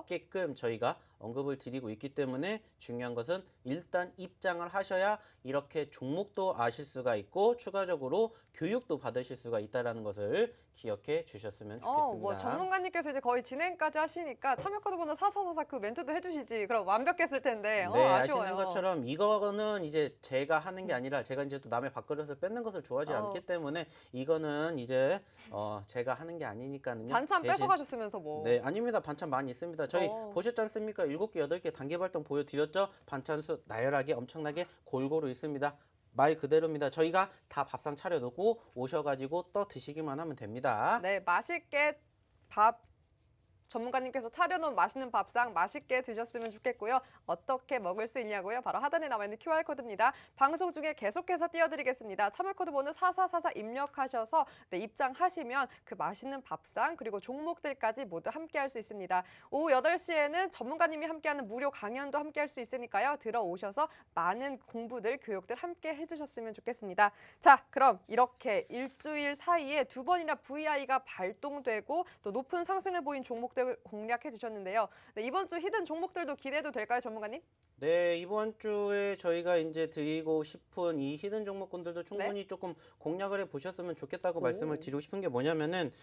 있게끔 저희가 언급을 드리고 있기 때문에 중요한 것은 일단 입장을 하셔야 이렇게 종목도 아실 수가 있고 추가적으로 교육도 받으실 수가 있다는 것을 기억해 주셨으면 좋겠습니다. 뭐 전문가님께서 이제 거의 진행까지 하시니까 참여 코드 번호 4444 그 멘트도 해주시지. 그럼 완벽했을 텐데. 네, 아쉬워요. 아시는 것처럼 이거는 이제 제가 하는 게 아니라 제가 이제 또 남의 밥그릇을 뺏는 것을 좋아하지 않기 때문에 이거는 이제 제가 하는 게 아니니까는요. 반찬 뺏어가셨으면서 뭐. 네, 아닙니다. 반찬 많이 있습니다. 저희 보셨지 않습니까? 7개, 8개 단계 발동 보여드렸죠? 반찬 수 나열하게 엄청나게 골고루 있습니다. 말 그대로입니다. 저희가 다 밥상 차려놓고 오셔가지고 떠 드시기만 하면 됩니다. 네, 맛있게 밥 전문가님께서 차려놓은 맛있는 밥상 맛있게 드셨으면 좋겠고요. 어떻게 먹을 수 있냐고요? 바로 하단에 나와 있는 QR코드입니다. 방송 중에 계속해서 띄워드리겠습니다. 참여코드 번호 4444 입력하셔서 입장하시면 그 맛있는 밥상 그리고 종목들까지 모두 함께할 수 있습니다. 오후 8시에는 전문가님이 함께하는 무료 강연도 함께할 수 있으니까요. 들어오셔서 많은 공부들, 교육들 함께 해주셨으면 좋겠습니다. 자, 그럼 이렇게 일주일 사이에 2번이나 VI가 발동되고 또 높은 상승을 보인 종목들 공략해 주셨는데요. 네, 이번 주 히든 종목들도 기대해도 될까요, 전문가님? 네, 이번 주에 저희가 이제 드리고 싶은 이 히든 종목군들도 충분히 조금 공략을 해 보셨으면 좋겠다고 말씀을 드리고 싶은 게 뭐냐면은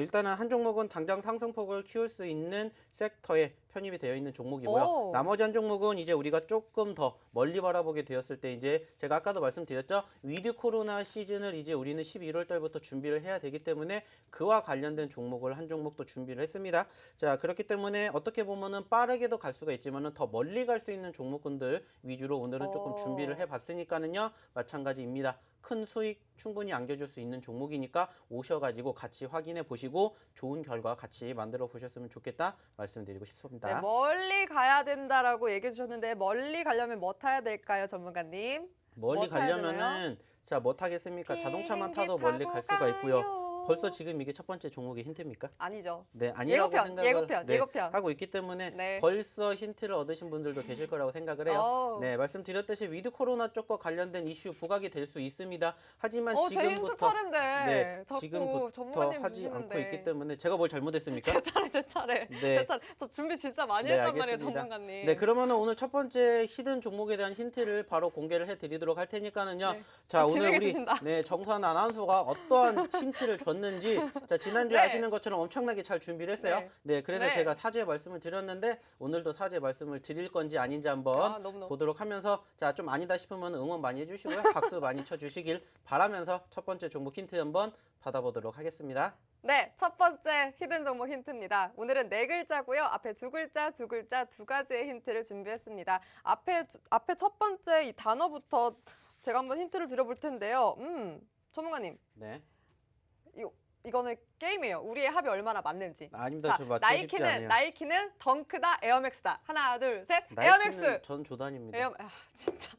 일단은 한 종목은 당장 상승폭을 키울 수 있는 섹터에 편입이 되어 있는 종목이고요. 나머지 한 종목은 이제 우리가 조금 더 멀리 바라보게 되었을 때 이제 제가 아까도 말씀드렸죠. 위드 코로나 시즌을 이제 우리는 11월 달부터 준비를 해야 되기 때문에 그와 관련된 종목을 한 종목 또 준비를 했습니다. 자, 그렇기 때문에 어떻게 보면은 빠르게도 갈 수가 있지만은 더 멀리 갈 수 있는 종목군들 위주로 오늘은 조금 준비를 해 봤으니까는요. 마찬가지입니다. 큰 수익 충분히 안겨줄 수 있는 종목이니까 오셔가지고 같이 확인해 보시고 좋은 결과 같이 만들어 보셨으면 좋겠다 말씀드리고 싶습니다. 네, 멀리 가야 된다라고 얘기해 주셨는데 멀리 가려면 뭐 타야 될까요, 전문가님? 멀리 뭐 타야 가려면은 자, 뭐 타겠습니까? 자동차만 타도 멀리 갈 수가 있고요. 벌써 지금 이게 첫 번째 종목의 힌트입니까? 아니죠. 네, 아니라고 생각을 예고편. 하고 있기 때문에 네. 벌써 힌트를 얻으신 분들도 계실 거라고 생각을 해요. 네, 말씀드렸듯이 위드 코로나 쪽과 관련된 이슈 부각이 될 수 있습니다. 하지만 제 힌트 차례인데 네, 자꾸 지금부터 전문가님 하지 주시는데. 않고 있기 때문에 제가 뭘 잘못했습니까? 제 차례. 네. 제 차례. 저 준비 진짜 많이 네, 했단 말이에요, 알겠습니다. 전문가님. 네, 그러면은 오늘 첫 번째 히든 종목에 대한 힌트를 바로 공개를 해드리도록 할 테니까는요. 네. 자, 오늘 진행해 우리 주신다. 정선 아나운서가 어떠한 힌트를 줬는지 자, 지난주에 네. 아시는 것처럼 엄청나게 잘 준비를 했어요. 네. 네, 그래서 네. 제가 사죄 말씀을 드렸는데 오늘도 사죄 말씀을 드릴 건지 아닌지 한번 너무너무. 보도록 하면서 자, 좀 아니다 싶으면 응원 많이 해주시고요. 박수 많이 쳐주시길 바라면서 첫 번째 종목 힌트 한번 받아보도록 하겠습니다. 네, 첫 번째 히든 종목 힌트입니다. 오늘은 4글자고요. 앞에 2글자, 2글자, 2가지의 힌트를 준비했습니다. 앞에 첫 번째 이 단어부터 제가 한번 힌트를 드려볼 텐데요. 전문가님. 네. 이거는 게임이에요. 우리의 합이 얼마나 맞는지. 아닙니다. 저 맞추고 싶지 않아요. 나이키는 덩크다, 에어맥스다. 하나, 둘, 셋. 나이키는 에어맥스. 전 조단입니다. 진짜.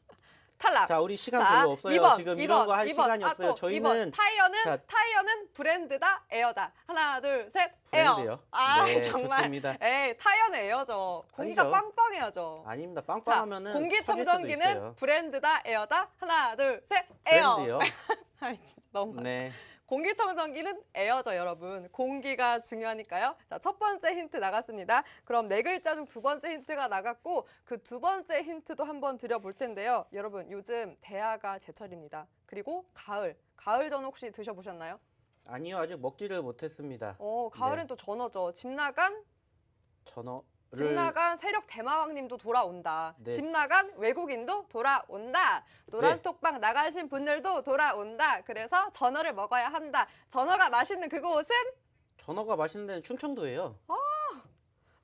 탈락. 자, 우리 시간 자, 별로 없어요. 2번, 지금 2번, 이런 거 할 2번. 시간이 없어요. 또 저희는 2번. 자, 타이어는 브랜드다, 에어다. 하나, 둘, 셋. 브랜드요. 에어. 네, 정말. 좋습니다. 에이, 타이어는 에어죠. 공기가 아니죠. 빵빵해야죠. 아닙니다. 자, 빵빵하면은 터질 수도 공기청정기는 있어요. 브랜드다, 에어다. 하나, 둘, 셋. 에어. 브랜드요. 아이, 진짜 너무 많아. 네. 공기청정기는 에어죠, 여러분. 공기가 중요하니까요. 자, 첫 번째 힌트 나갔습니다. 그럼 4글자 중 2번째 힌트가 나갔고 그 2번째 힌트도 한번 드려볼 텐데요. 여러분, 요즘 대하가 제철입니다. 그리고 가을. 가을 전 혹시 드셔보셨나요? 아니요, 아직 먹지를 못했습니다. 가을엔 네. 또 전어죠. 집 나간 세력 대마왕님도 돌아온다. 네. 집 나간 외국인도 돌아온다. 노란 네. 톡방 나가신 분들도 돌아온다. 그래서 전어를 먹어야 한다. 전어가 맛있는 그곳은? 전어가 맛있는 데는 충청도예요.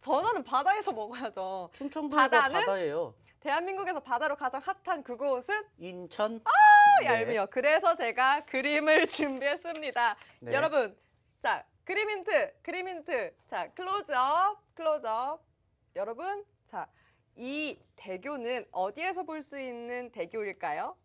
전어는 바다에서 먹어야죠. 충청도가 바다는? 바다예요. 대한민국에서 바다로 가장 핫한 그곳은? 인천. 네. 얄미워. 그래서 제가 그림을 준비했습니다. 네. 여러분, 자, 그림 힌트. 자, 클로즈업. 여러분, 자, 이 대교는 어디에서 볼 수 있는 대교일까요?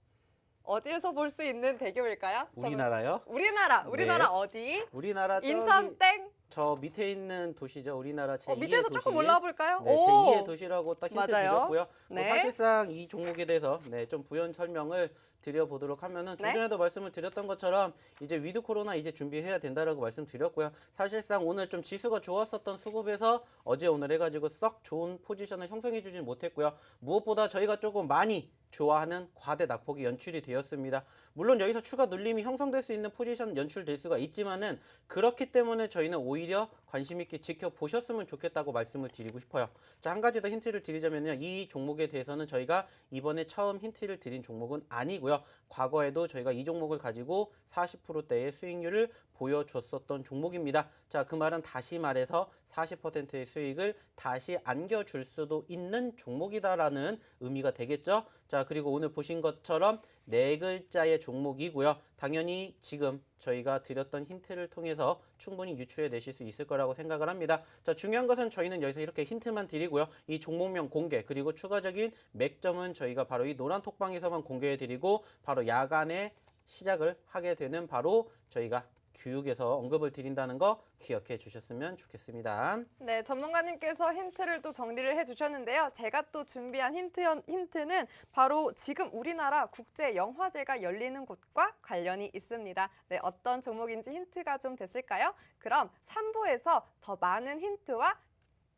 어디에서 볼 수 있는 대교일까요? 우리나라요? 우리나라 네. 어디? 우리나라 인천 땡. 저 밑에 있는 도시죠. 우리나라 제2의 밑에서 도시. 조금 올라와 볼까요? 네, 제2의 도시라고 딱 힌트 맞아요. 드렸고요. 네. 사실상 이 종목에 대해서 좀 부연 설명을 드려보도록 하면은 좀 네. 전에도 말씀을 드렸던 것처럼 이제 위드 코로나 이제 준비해야 된다라고 말씀드렸고요. 사실상 오늘 좀 지수가 좋았었던 수급에서 어제 오늘 해가지고 썩 좋은 포지션을 형성해주진 못했고요. 무엇보다 저희가 조금 많이 좋아하는 과대 낙폭이 연출이 되었습니다. 물론 여기서 추가 눌림이 형성될 수 있는 포지션 연출될 수가 있지만은 그렇기 때문에 저희는 오히려 관심 있게 지켜보셨으면 좋겠다고 말씀을 드리고 싶어요. 자, 한 가지 더 힌트를 드리자면요. 이 종목에 대해서는 저희가 이번에 처음 힌트를 드린 종목은 아니고요. 과거에도 저희가 이 종목을 가지고 40%대의 수익률을 보여줬었던 종목입니다. 자, 그 말은 다시 말해서 40%의 수익을 다시 안겨줄 수도 있는 종목이다라는 의미가 되겠죠. 자, 그리고 오늘 보신 것처럼 네 글자의 종목이고요. 당연히 지금 저희가 드렸던 힌트를 통해서 충분히 유추해 내실 수 있을 거라고 생각을 합니다. 자, 중요한 것은 저희는 여기서 이렇게 힌트만 드리고요. 이 종목명 공개 그리고 추가적인 맥점은 저희가 바로 이 노란 톡방에서만 공개해 드리고 바로 야간에 시작을 하게 되는 바로 저희가 교육에서 언급을 드린다는 거 기억해 주셨으면 좋겠습니다. 네, 전문가님께서 힌트를 또 정리를 해주셨는데요. 제가 또 준비한 힌트는 바로 지금 우리나라 국제영화제가 열리는 곳과 관련이 있습니다. 네, 어떤 종목인지 힌트가 좀 됐을까요? 그럼 3부에서 더 많은 힌트와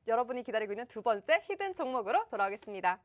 여러분이 기다리고 있는 두 번째 히든 종목으로 돌아오겠습니다.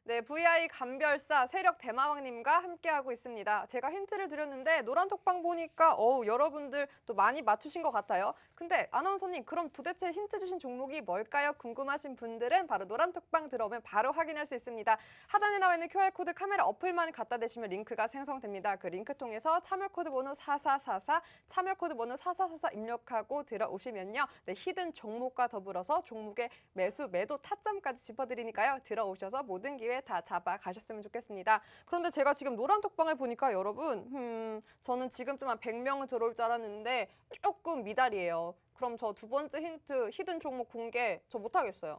네, VI 감별사 세력 대마왕님과 함께하고 있습니다. 제가 힌트를 드렸는데 노란 톡방 보니까 여러분들 또 많이 맞추신 것 같아요. 근데 아나운서님, 그럼 도대체 힌트 주신 종목이 뭘까요? 궁금하신 분들은 바로 노란 톡방 들어오면 바로 확인할 수 있습니다. 하단에 나와 있는 QR코드 카메라 어플만 갖다 대시면 링크가 생성됩니다. 그 링크 통해서 참여코드 번호 4444, 참여코드 번호 4444 입력하고 들어오시면요. 네, 히든 종목과 더불어서 종목의 매수, 매도, 타점까지 짚어드리니까요. 들어오셔서 모든 기회 다 잡아가셨으면 좋겠습니다. 그런데 제가 지금 노란 톡방을 보니까 여러분, 저는 지금쯤 한 100명은 들어올 줄 알았는데 조금 미달이에요. 그럼 저 두 번째 힌트, 히든 종목 공개 저 못하겠어요.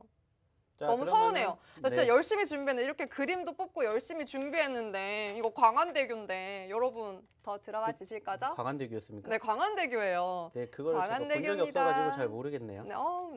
자, 너무 그러면은- 서운해요. 나 진짜 네. 열심히 준비했는데 이렇게 그림도 뽑고 열심히 준비했는데 이거 광안대교인데 여러분 더 들어가 주실 거죠? 광안대교였습니까? 네, 광안대교예요. 네, 그걸 제가 본 적이 광안대교입니다. 없어가지고 잘 모르겠네요.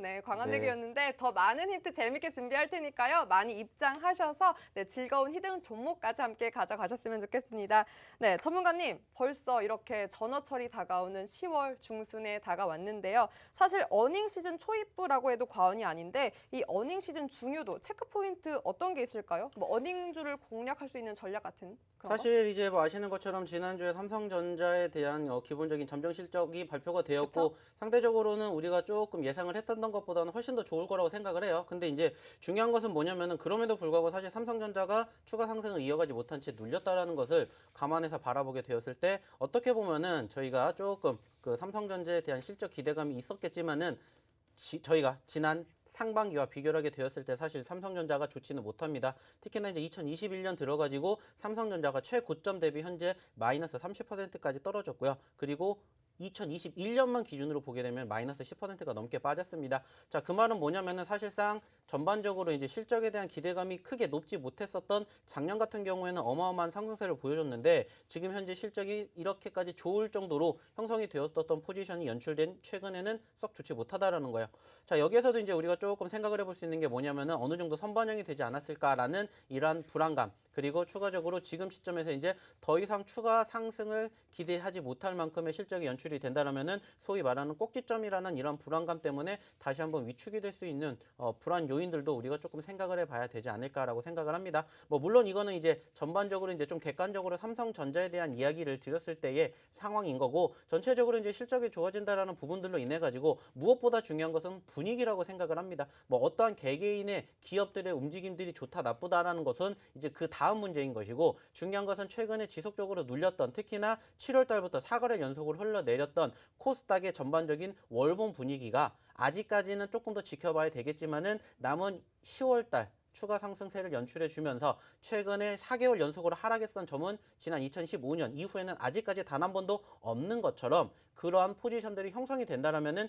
네, 광안대교였는데 더 많은 힌트 재밌게 준비할 테니까요. 많이 입장하셔서 네, 즐거운 히든 종목까지 함께 가져가셨으면 좋겠습니다. 네, 전문가님, 벌써 이렇게 전어철이 다가오는 10월 중순에 다가왔는데요. 사실 어닝 시즌 초입부라고 해도 과언이 아닌데 이 어닝 시즌 중요도, 체크 포인트 어떤 게 있을까요? 뭐 어닝주를 공략할 수 있는 전략 같은 그런 거? 사실 이제 뭐 아시는 것처럼 지난주에 삼성전자에 대한 기본적인 잠정 실적이 발표가 되었고 그쵸? 상대적으로는 우리가 조금 예상을 했던 것보다는 훨씬 더 좋을 거라고 생각을 해요. 근데 이제 중요한 것은 뭐냐면은 그럼에도 불구하고 사실 삼성전자가 추가 상승을 이어가지 못한 채 눌렸다라는 것을 감안해서 바라보게 되었을 때 어떻게 보면은 저희가 조금 그 삼성전자에 대한 실적 기대감이 있었겠지만은 저희가 지난 상반기와 비교를 하게 되었을 때 사실 삼성전자가 좋지는 못합니다. 특히나 이제 2021년 들어가지고 삼성전자가 최고점 대비 현재 마이너스 30%까지 떨어졌고요. 그리고 2021년만 기준으로 보게 되면 마이너스 10%가 넘게 빠졌습니다. 자, 그 말은 뭐냐면은 사실상 전반적으로 이제 실적에 대한 기대감이 크게 높지 못했었던 작년 같은 경우에는 어마어마한 상승세를 보여줬는데 지금 현재 실적이 이렇게까지 좋을 정도로 형성이 되었었던 포지션이 연출된 최근에는 썩 좋지 못하다라는 거예요. 자, 여기에서도 이제 우리가 조금 생각을 해볼 수 있는 게 뭐냐면은 어느 정도 선반영이 되지 않았을까라는 이러한 불안감, 그리고 추가적으로 지금 시점에서 이제 더 이상 추가 상승을 기대하지 못할 만큼의 실적이 연출이 된다라면은 소위 말하는 꼭지점이라는 이런 불안감 때문에 다시 한번 위축이 될 수 있는 불안 요인들도 우리가 조금 생각을 해봐야 되지 않을까라고 생각을 합니다. 뭐 물론 이거는 이제 전반적으로 이제 좀 객관적으로 삼성전자에 대한 이야기를 드렸을 때의 상황인 거고 전체적으로 이제 실적이 좋아진다라는 부분들로 인해 가지고 무엇보다 중요한 것은 분위기라고 생각을 합니다. 뭐 어떠한 개개인의 기업들의 움직임들이 좋다 나쁘다라는 것은 이제 그 다음 문제인 것이고 중요한 것은 최근에 지속적으로 눌렸던 특히나 7월 달부터 4거래 연속으로 흘러내렸던 코스닥의 전반적인 월봉 분위기가 아직까지는 조금 더 지켜봐야 되겠지만은 남은 10월 달 추가 상승세를 연출해 주면서 최근에 4개월 연속으로 하락했던 점은 지난 2015년 이후에는 아직까지 단 한 번도 없는 것처럼 그러한 포지션들이 형성이 된다라면은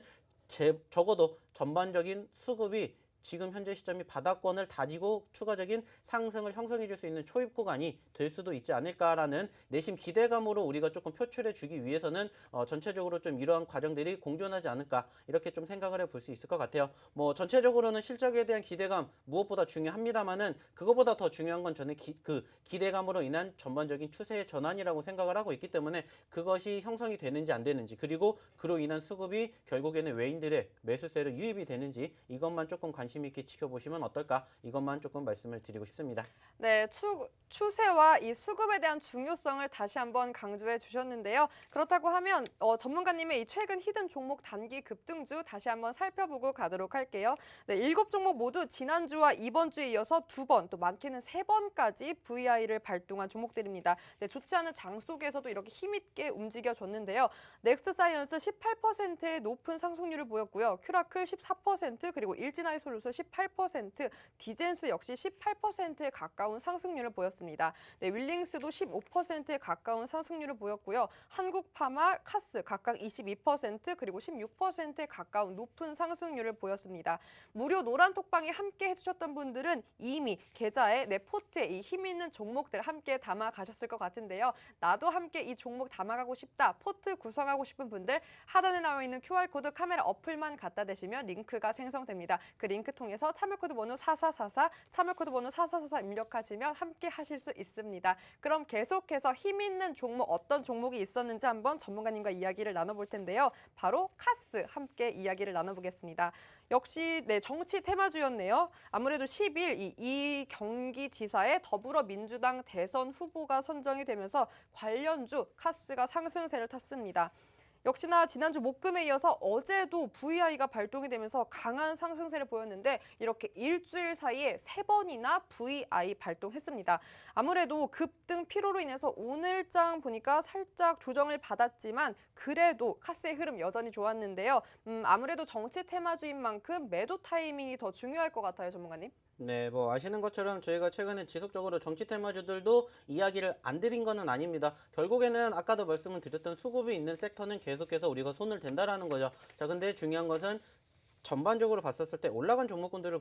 적어도 전반적인 수급이 지금 현재 시점이 바닥권을 다지고 추가적인 상승을 형성해 줄 수 있는 초입 구간이 될 수도 있지 않을까라는 내심 기대감으로 우리가 조금 표출해 주기 위해서는 전체적으로 좀 이러한 과정들이 공존하지 않을까 이렇게 좀 생각을 해볼 수 있을 것 같아요. 뭐 전체적으로는 실적에 대한 기대감 무엇보다 중요합니다만은 그거보다 더 중요한 건 저는 그 기대감으로 인한 전반적인 추세의 전환이라고 생각을 하고 있기 때문에 그것이 형성이 되는지 안 되는지 그리고 그로 인한 수급이 결국에는 외인들의 매수세로 유입이 되는지 이것만 조금 관심 있게 지켜보시면 어떨까 이것만 조금 말씀을 드리고 싶습니다. 네, 추세와 이 수급에 대한 중요성을 다시 한번 강조해 주셨는데요. 그렇다고 하면 전문가님의 이 최근 히든 종목 단기 급등주 다시 한번 살펴보고 가도록 할게요. 네, 7종목 모두 지난주와 이번 주에 이어서 2번, 또 많게는 3번까지 VI를 발동한 종목들입니다. 네, 좋지 않은 장 속에서도 이렇게 힘있게 움직여줬는데요. 넥스사이언스 18%의 높은 상승률을 보였고요. 큐라클 14%, 그리고 일진아이솔루션 18%, 디젠스 역시 18%에 가까운 상승률을 보였습니다. 네, 윌링스도 15%에 가까운 상승률을 보였고요. 한국파마, 카스 각각 22%, 그리고 16%에 가까운 높은 상승률을 보였습니다. 무료 노란 톡방에 함께 해주셨던 분들은 이미 계좌에 내 포트에 이 힘 있는 종목들 함께 담아 가셨을 것 같은데요. 나도 함께 이 종목 담아가고 싶다, 포트 구성하고 싶은 분들 하단에 나와 있는 QR코드 카메라 어플만 갖다 대시면 링크가 생성됩니다. 그 링크 통해서 참여코드 번호 4444, 참여코드 번호 4444 입력하시면 함께 하실 수 있습니다. 그럼 계속해서 힘 있는 종목 어떤 종목이 있었는지 한번 전문가님과 이야기를 나눠볼 텐데요. 바로 카스 함께 이야기를 나눠보겠습니다. 역시 네, 정치 테마주였네요. 아무래도 10일 이 경기지사에 더불어민주당 대선 후보가 선정이 되면서 관련주 카스가 상승세를 탔습니다. 역시나 지난주 목금에 이어서 어제도 VI가 발동이 되면서 강한 상승세를 보였는데 이렇게 일주일 사이에 3번이나 VI 발동했습니다. 아무래도 급등 피로로 인해서 오늘장 보니까 살짝 조정을 받았지만 그래도 카스의 흐름 여전히 좋았는데요. 아무래도 정치 테마주인 만큼 매도 타이밍이 더 중요할 것 같아요, 전문가님. 네, 뭐 아시는 것처럼 저희가 최근에 지속적으로 정치 테마주들도 이야기를 안 드린 거는 아닙니다. 결국에는 아까도 말씀을 드렸던 수급이 있는 섹터는 계속해서 우리가 손을 댄다라는 거죠. 자, 근데 중요한 것은 전반적으로 봤었을 때 올라간 종목군들을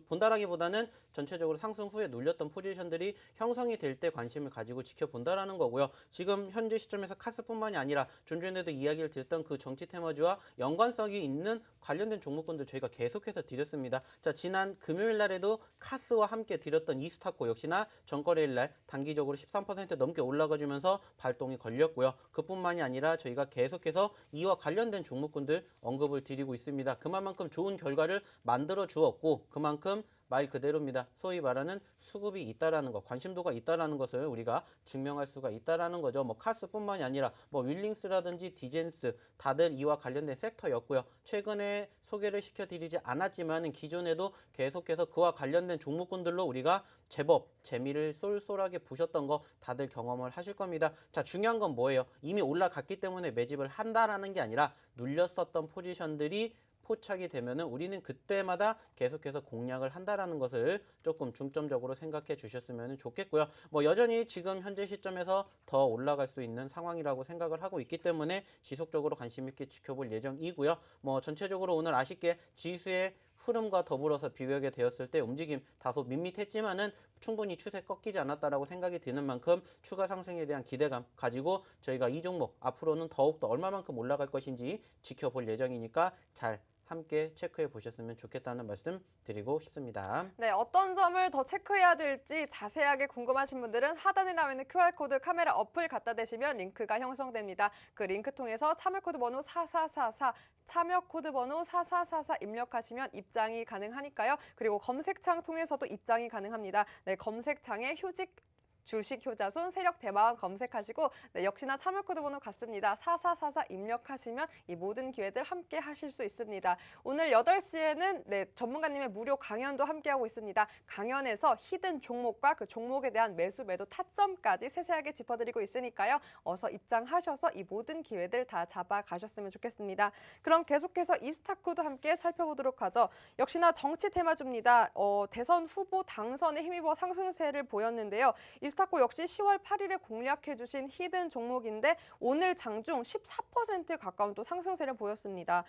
본다라기보다는 전체적으로 상승 후에 눌렸던 포지션들이 형성이 될 때 관심을 가지고 지켜본다라는 거고요. 지금 현재 시점에서 카스뿐만이 아니라 좀 전에도 이야기를 드렸던 그 정치 테마주와 연관성이 있는 관련된 종목군들 저희가 계속해서 드렸습니다. 자, 지난 금요일 날에도 카스와 함께 드렸던 이스타코 역시나 전거래일 날 단기적으로 13% 넘게 올라가주면서 발동이 걸렸고요. 그뿐만이 아니라 저희가 계속해서 이와 관련된 종목군들 언급을 드리고 있습니다. 그만큼 좋은 결과를 만들어 주었고 그만큼 말 그대로입니다. 소위 말하는 수급이 있다라는 것, 관심도가 있다라는 것을 우리가 증명할 수가 있다라는 거죠. 뭐 카스뿐만이 아니라 뭐 윌링스라든지 디젠스 다들 이와 관련된 섹터였고요. 최근에 소개를 시켜드리지 않았지만 기존에도 계속해서 그와 관련된 종목군들로 우리가 제법 재미를 쏠쏠하게 보셨던 거 다들 경험을 하실 겁니다. 자, 중요한 건 뭐예요? 이미 올라갔기 때문에 매집을 한다라는 게 아니라 눌렸었던 포지션들이 포착이 되면은 우리는 그때마다 계속해서 공략을 한다라는 것을 조금 중점적으로 생각해 주셨으면 좋겠고요. 뭐 여전히 지금 현재 시점에서 더 올라갈 수 있는 상황이라고 생각을 하고 있기 때문에 지속적으로 관심 있게 지켜볼 예정이고요. 뭐 전체적으로 오늘 아쉽게 지수의 흐름과 더불어서 비교하게 되었을 때 움직임 다소 밋밋했지만은 충분히 추세 꺾이지 않았다라고 생각이 드는 만큼 추가 상승에 대한 기대감 가지고 저희가 이 종목 앞으로는 더욱더 얼마만큼 올라갈 것인지 지켜볼 예정이니까 잘 함께 체크해 보셨으면 좋겠다는 말씀 드리고 싶습니다. 네, 어떤 점을 더 체크해야 될지 자세하게 궁금하신 분들은 하단에 나와 있는 QR코드 카메라 어플 갖다 대시면 링크가 형성됩니다. 그 링크 통해서 참여코드 번호 4444, 참여코드 번호 4444 입력하시면 입장이 가능하니까요. 그리고 검색창 통해서도 입장이 가능합니다. 네, 검색창에 휴직 주식 효자손 세력 대마왕 검색하시고 네, 역시나 참여 코드 번호 같습니다. 4444 입력하시면 이 모든 기회들 함께 하실 수 있습니다. 오늘 8시에는 네, 전문가님의 무료 강연도 함께하고 있습니다. 강연에서 히든 종목과 그 종목에 대한 매수 매도 타점까지 세세하게 짚어드리고 있으니까요. 어서 입장하셔서 이 모든 기회들 다 잡아가셨으면 좋겠습니다. 그럼 계속해서 이스타코도 함께 살펴보도록 하죠. 역시나 정치 테마주입니다. 대선 후보 당선에 힘입어 상승세를 보였는데요. 이스타코 역시 10월 8일에 공략해주신 히든 종목인데 오늘 장중 14% 가까운 또 상승세를 보였습니다.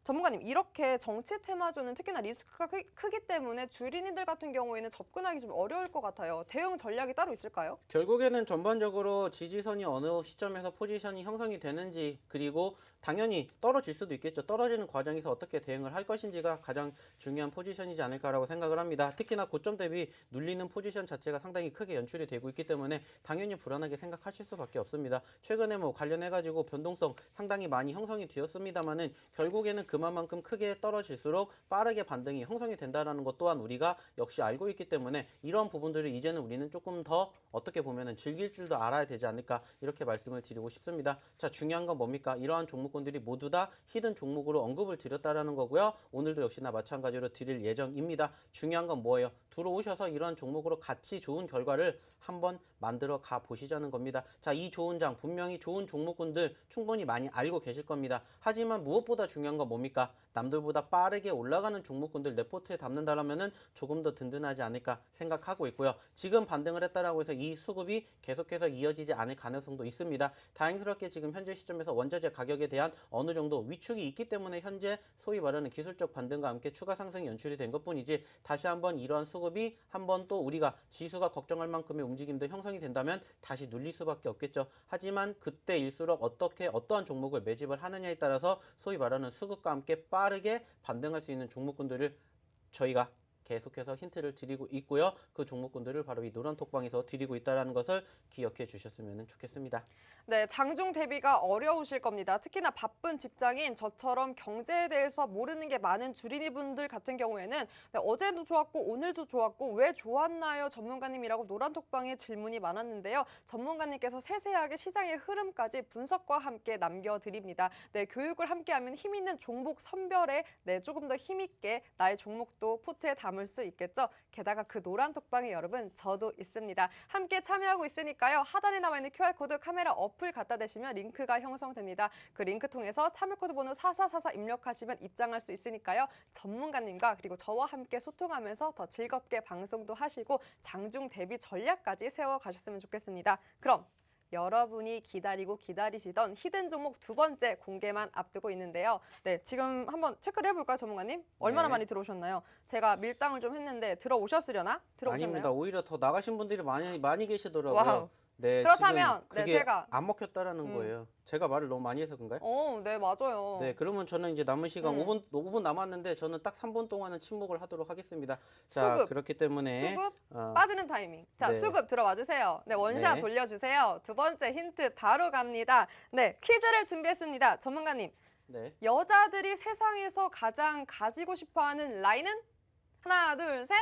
전문가님, 이렇게 정치 테마주는 특히나 리스크가 크기 때문에 주린이들 같은 경우에는 접근하기 좀 어려울 것 같아요. 대응 전략이 따로 있을까요? 결국에는 전반적으로 지지선이 어느 시점에서 포지션이 형성이 되는지, 그리고 당연히 떨어질 수도 있겠죠. 떨어지는 과정에서 어떻게 대응을 할 것인지가 가장 중요한 포지션이지 않을까라고 생각을 합니다. 특히나 고점 대비 눌리는 포지션 자체가 상당히 크게 연출이 되고 있기 때문에 당연히 불안하게 생각하실 수밖에 없습니다. 최근에 뭐 관련해가지고 변동성 상당히 많이 형성이 되었습니다만은 결국에는 그만큼 크게 떨어질수록 빠르게 반등이 형성이 된다는 것 또한 우리가 역시 알고 있기 때문에 이런 부분들을 이제는 우리는 조금 더 어떻게 보면은 즐길 줄도 알아야 되지 않을까, 이렇게 말씀을 드리고 싶습니다. 자, 중요한 건 뭡니까? 이러한 종목군들이 모두 다 히든 종목으로 언급을 드렸다라는 거고요. 오늘도 역시나 마찬가지로 드릴 예정입니다. 중요한 건 뭐예요? 들어오셔서 이러한 종목으로 같이 좋은 결과를 한번 만들어 가 보시자는 겁니다. 자, 이 좋은 장, 분명히 좋은 종목군들 충분히 많이 알고 계실 겁니다. 하지만 무엇보다 중요한 건 뭡니까? 남들보다 빠르게 올라가는 종목군들 내 포트에 담는다라면은 조금 더 든든하지 않을까 생각하고 있고요. 지금 반등을 했다라고 해서 이 수급이 계속해서 이어지지 않을 가능성도 있습니다. 다행스럽게 지금 현재 시점에서 원자재 가격에 대한 어느 정도 위축이 있기 때문에 현재 소위 말하는 기술적 반등과 함께 추가 상승이 연출이 된 것뿐이지, 다시 한번 이러한 수급이 한번 또 우리가 지수가 걱정할 만큼의 움직임도 형성이 된다면 다시 눌릴 수밖에 없겠죠. 하지만 그때일수록 어떠한 종목을 매집을 하느냐에 따라서 소위 말하는 수급과 함께 빠르게 반등할 수 있는 종목군들을 저희가 계속해서 힌트를 드리고 있고요. 그 종목군들을 바로 이 노란 톡방에서 드리고 있다는 것을 기억해 주셨으면 좋겠습니다. 네, 장중 대비가 어려우실 겁니다. 특히나 바쁜 직장인 저처럼 경제에 대해서 모르는 게 많은 주린이 분들 같은 경우에는 네, 어제도 좋았고 오늘도 좋았고 왜 좋았나요? 전문가님이라고 노란 톡방에 질문이 많았는데요. 전문가님께서 세세하게 시장의 흐름까지 분석과 함께 남겨드립니다. 네, 교육을 함께하면 힘 있는 종목 선별에 네, 조금 더 힘있게 나의 종목도 포트에 담을 수 있겠죠. 게다가 그 노란 톡방에 여러분 저도 있습니다. 함께 참여하고 있으니까요. 하단에 나와 있는 QR코드 카메라 어플 갖다 대시면 링크가 형성됩니다. 그 링크 통해서 참여 코드 번호 4444 입력하시면 입장할 수 있으니까요. 전문가님과 그리고 저와 함께 소통하면서 더 즐겁게 방송도 하시고 장중 대비 전략까지 세워가셨으면 좋겠습니다. 그럼 여러분이 기다리고 기다리시던 히든 종목 두 번째 공개만 앞두고 있는데요. 네, 지금 한번 체크를 해볼까요, 전문가님? 얼마나 네. 많이 들어오셨나요? 제가 밀당을 좀 했는데 들어오셨으려나? 들어오셨나요? 아닙니다. 오히려 더 나가신 분들이 많이 계시더라고요. 와우. 네, 그렇다면 지금 그게 네, 제가 안 먹혔다라는 거예요. 제가 말을 너무 많이 해서 그런가요? 네, 맞아요. 네, 그러면 저는 이제 남은 시간 5분 남았는데 저는 딱 3분 동안은 침묵을 하도록 하겠습니다. 자, 수급. 그렇기 때문에 수급 어, 빠지는 타이밍. 자, 네. 수급 들어와 주세요. 네, 원샷 네. 돌려주세요. 두 번째 힌트 바로 갑니다. 네, 퀴즈를 준비했습니다. 전문가님, 네. 여자들이 세상에서 가장 가지고 싶어하는 라인은? 하나, 둘, 셋,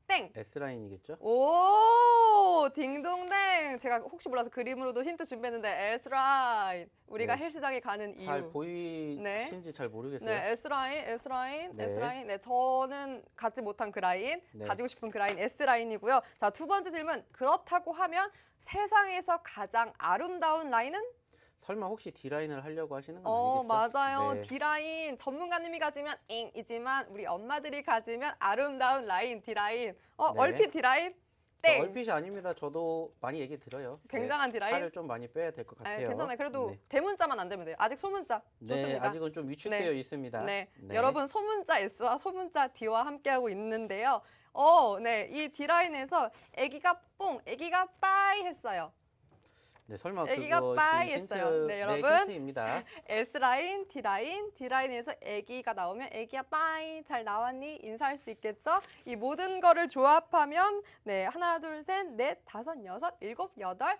땡. S라인이겠죠? 오, 딩동댕. 제가 혹시 몰라서 그림으로도 힌트 준비했는데 S라인. 우리가 네. 헬스장에 가는 이유. 잘 보이시는지 잘 모르겠어요. 네, S라인, S라인, 네. S라인. 네, 저는 갖지 못한 그 라인, 네. 가지고 싶은 그 라인 S라인이고요. 자, 두 번째 질문. 그렇다고 하면 세상에서 가장 아름다운 라인은? 설마 혹시 D라인을 하려고 하시는 건 아니겠죠? 맞아요. 네. D라인. 전문가님이 가지면 잉이지만 우리 엄마들이 가지면 아름다운 라인, D라인. 네. 얼핏 D라인? 땡. 얼핏이 아닙니다. 저도 많이 얘기 들어요. 굉장한 네. D라인? 살을 좀 많이 빼야 될 것 같아요. 괜찮아요. 그래도 네. 대문자만 안 되면 돼요. 아직 소문자 네, 좋습니다. 아직은 좀 위축되어 있습니다. 네. 네. 여러분 소문자 S와 소문자 D와 함께하고 있는데요. 네. 이 D라인에서 아기가 뽕, 아기가 빠이 했어요. 네, 설마 애기가 그것이 빠이 했어요. 네, 여러분. 힌트입니다. S라인, D라인, D라인에서 아기가 나오면 아기야 빠이 잘 나왔니? 인사할 수 있겠죠? 이 모든 거를 조합하면 네, 하나, 둘, 셋, 넷, 다섯, 여섯, 일곱, 여덟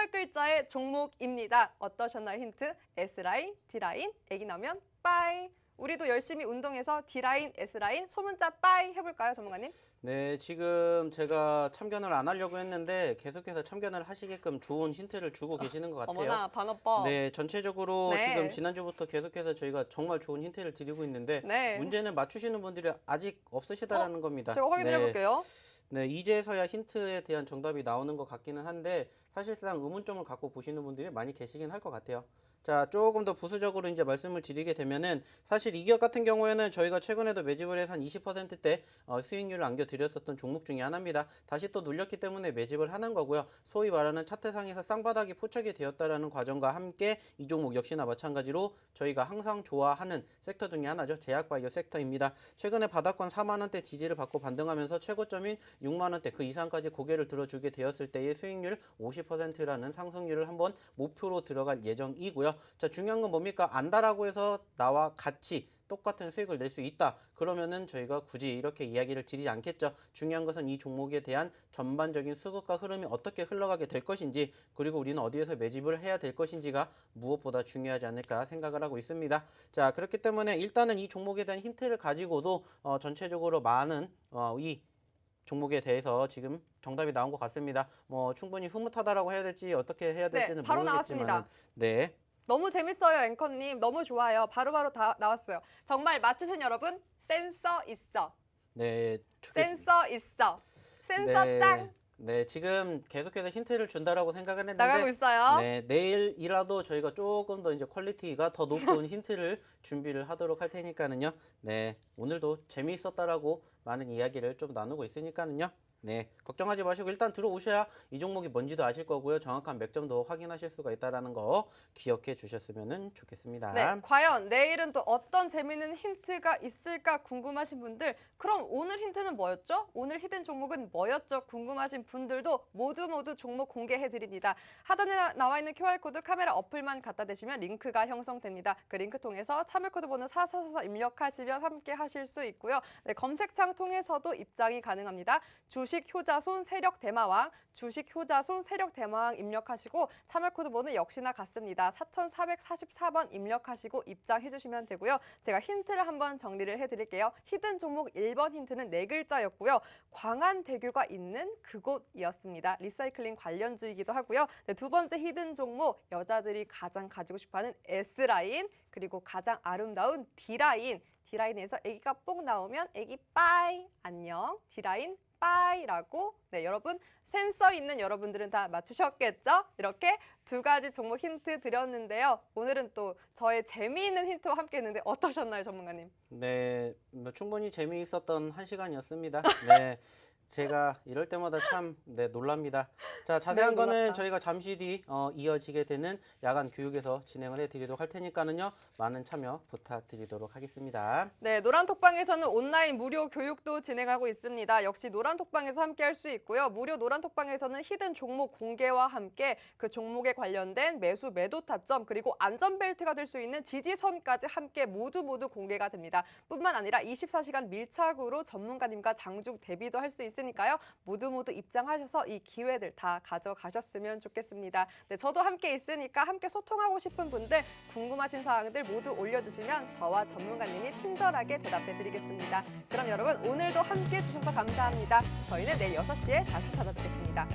글자의 종목입니다. 어떠셨나요? 힌트? S라인, D라인, 아기 나오면 빠이. 우리도 열심히 운동해서 D라인, S라인, 소문자 빠이 해볼까요, 전문가님? 네, 지금 제가 참견을 안 하려고 했는데 계속해서 참견을 하시게끔 좋은 힌트를 주고 계시는 것 같아요. 어머나, 반어법. 네, 전체적으로 네. 지금 지난주부터 계속해서 저희가 정말 좋은 힌트를 드리고 있는데 네. 문제는 맞추시는 분들이 아직 없으시다라는 겁니다. 제가 확인해볼게요. 네, 이제서야 힌트에 대한 정답이 나오는 것 같기는 한데 사실상 의문점을 갖고 보시는 분들이 많이 계시긴 할 것 같아요. 자, 조금 더 부수적으로 이제 말씀을 드리게 되면은 사실 이 기업 같은 경우에는 저희가 최근에도 매집을 해서 한 20%대 수익률을 안겨드렸었던 종목 중에 하나입니다. 다시 또 눌렸기 때문에 매집을 하는 거고요. 소위 말하는 차트상에서 쌍바닥이 포착이 되었다라는 과정과 함께 이 종목 역시나 마찬가지로 저희가 항상 좋아하는 섹터 중에 하나죠. 제약바이오 섹터입니다. 최근에 바닥권 4만 원대 지지를 받고 반등하면서 최고점인 6만 원대 그 이상까지 고개를 들어주게 되었을 때의 수익률 50%라는 상승률을 한번 목표로 들어갈 예정이고요. 자, 중요한 건 뭡니까? 안다라고 해서 나와 같이 똑같은 수익을 낼 수 있다. 그러면은 저희가 굳이 이렇게 이야기를 드리지 않겠죠. 중요한 것은 이 종목에 대한 전반적인 수급과 흐름이 어떻게 흘러가게 될 것인지 그리고 우리는 어디에서 매집을 해야 될 것인지가 무엇보다 중요하지 않을까 생각을 하고 있습니다. 자, 그렇기 때문에 일단은 이 종목에 대한 힌트를 가지고도 전체적으로 많은 이 종목에 대해서 지금 정답이 나온 것 같습니다. 뭐 충분히 흐뭇하다라고 해야 될지 어떻게 해야 될지는 바로 모르겠지만 나왔습니다. 네. 너무 재밌어요, 앵커님. 너무 좋아요. 바로바로 다 나왔어요. 정말 맞추신 여러분, 센서 있어. 네. 센서 있어. 센서 네. 짱. 네, 지금 계속해서 힌트를 준다라고 생각을 했는데 나가고 있어요. 네, 내일이라도 저희가 조금 더 이제 퀄리티가 더 높은 힌트를 준비를 하도록 할 테니까는요. 네, 오늘도 재미있었다라고 많은 이야기를 좀 나누고 있으니까는요. 네, 걱정하지 마시고 일단 들어오셔야 이 종목이 뭔지도 아실 거고요. 정확한 맥점도 확인하실 수가 있다라는 거 기억해 주셨으면 좋겠습니다. 네, 과연 내일은 또 어떤 재미있는 힌트가 있을까 궁금하신 분들, 그럼 오늘 힌트는 뭐였죠? 오늘 히든 종목은 뭐였죠? 궁금하신 분들도 모두 종목 공개해 드립니다. 하단에 나와 있는 QR코드 카메라 어플만 갖다 대시면 링크가 형성됩니다. 그 링크 통해서 참여코드 번호 4444 입력하시면 함께 하실 수 있고요. 네, 검색창 통해서도 입장이 가능합니다. 주식 효자손 세력 대마왕, 주식 효자손 세력 대마왕 입력하시고 참여코드 번호 역시나 같습니다. 4444번 입력하시고 입장해 주시면 되고요. 제가 힌트를 한번 정리를 해드릴게요. 히든 종목 1번 힌트는 4글자였고요. 광안대교가 있는 그곳이었습니다. 리사이클링 관련주이기도 하고요. 네, 두 번째 히든 종목, 여자들이 가장 가지고 싶어하는 S라인, 그리고 가장 아름다운 D라인. D라인에서 아기가 뽕 나오면 아기 빠이, 안녕. D라인 빠이라고. 네, 여러분 센서 있는 여러분들은 다 맞추셨겠죠? 이렇게 두 가지 종목 힌트 드렸는데요. 오늘은 또 저의 재미있는 힌트와 함께 했는데 어떠셨나요, 전문가님? 네, 뭐 충분히 재미있었던 한 시간이었습니다. 네. 제가 이럴 때마다 참 놀랍니다. 자, 자세한 네, 거는 놀랍다. 저희가 잠시 뒤 이어지게 되는 야간 교육에서 진행을 해드리도록 할 테니까는요. 많은 참여 부탁드리도록 하겠습니다. 네, 노란톡방에서는 온라인 무료 교육도 진행하고 있습니다. 역시 노란톡방에서 함께 할 수 있고요. 무료 노란톡방에서는 히든 종목 공개와 함께 그 종목에 관련된 매수 매도 타점 그리고 안전벨트가 될 수 있는 지지선까지 함께 모두 공개가 됩니다. 뿐만 아니라 24시간 밀착으로 전문가님과 장중 대비도 할 수 있으니까요. 모두 입장하셔서 이 기회들 다 가져가셨으면 좋겠습니다. 네, 저도 함께 있으니까 함께 소통하고 싶은 분들 궁금하신 사항들 모두 올려주시면 저와 전문가님이 친절하게 대답해드리겠습니다. 그럼 여러분 오늘도 함께 해주셔서 감사합니다. 저희는 내일 6시에 다시 찾아뵙겠습니다.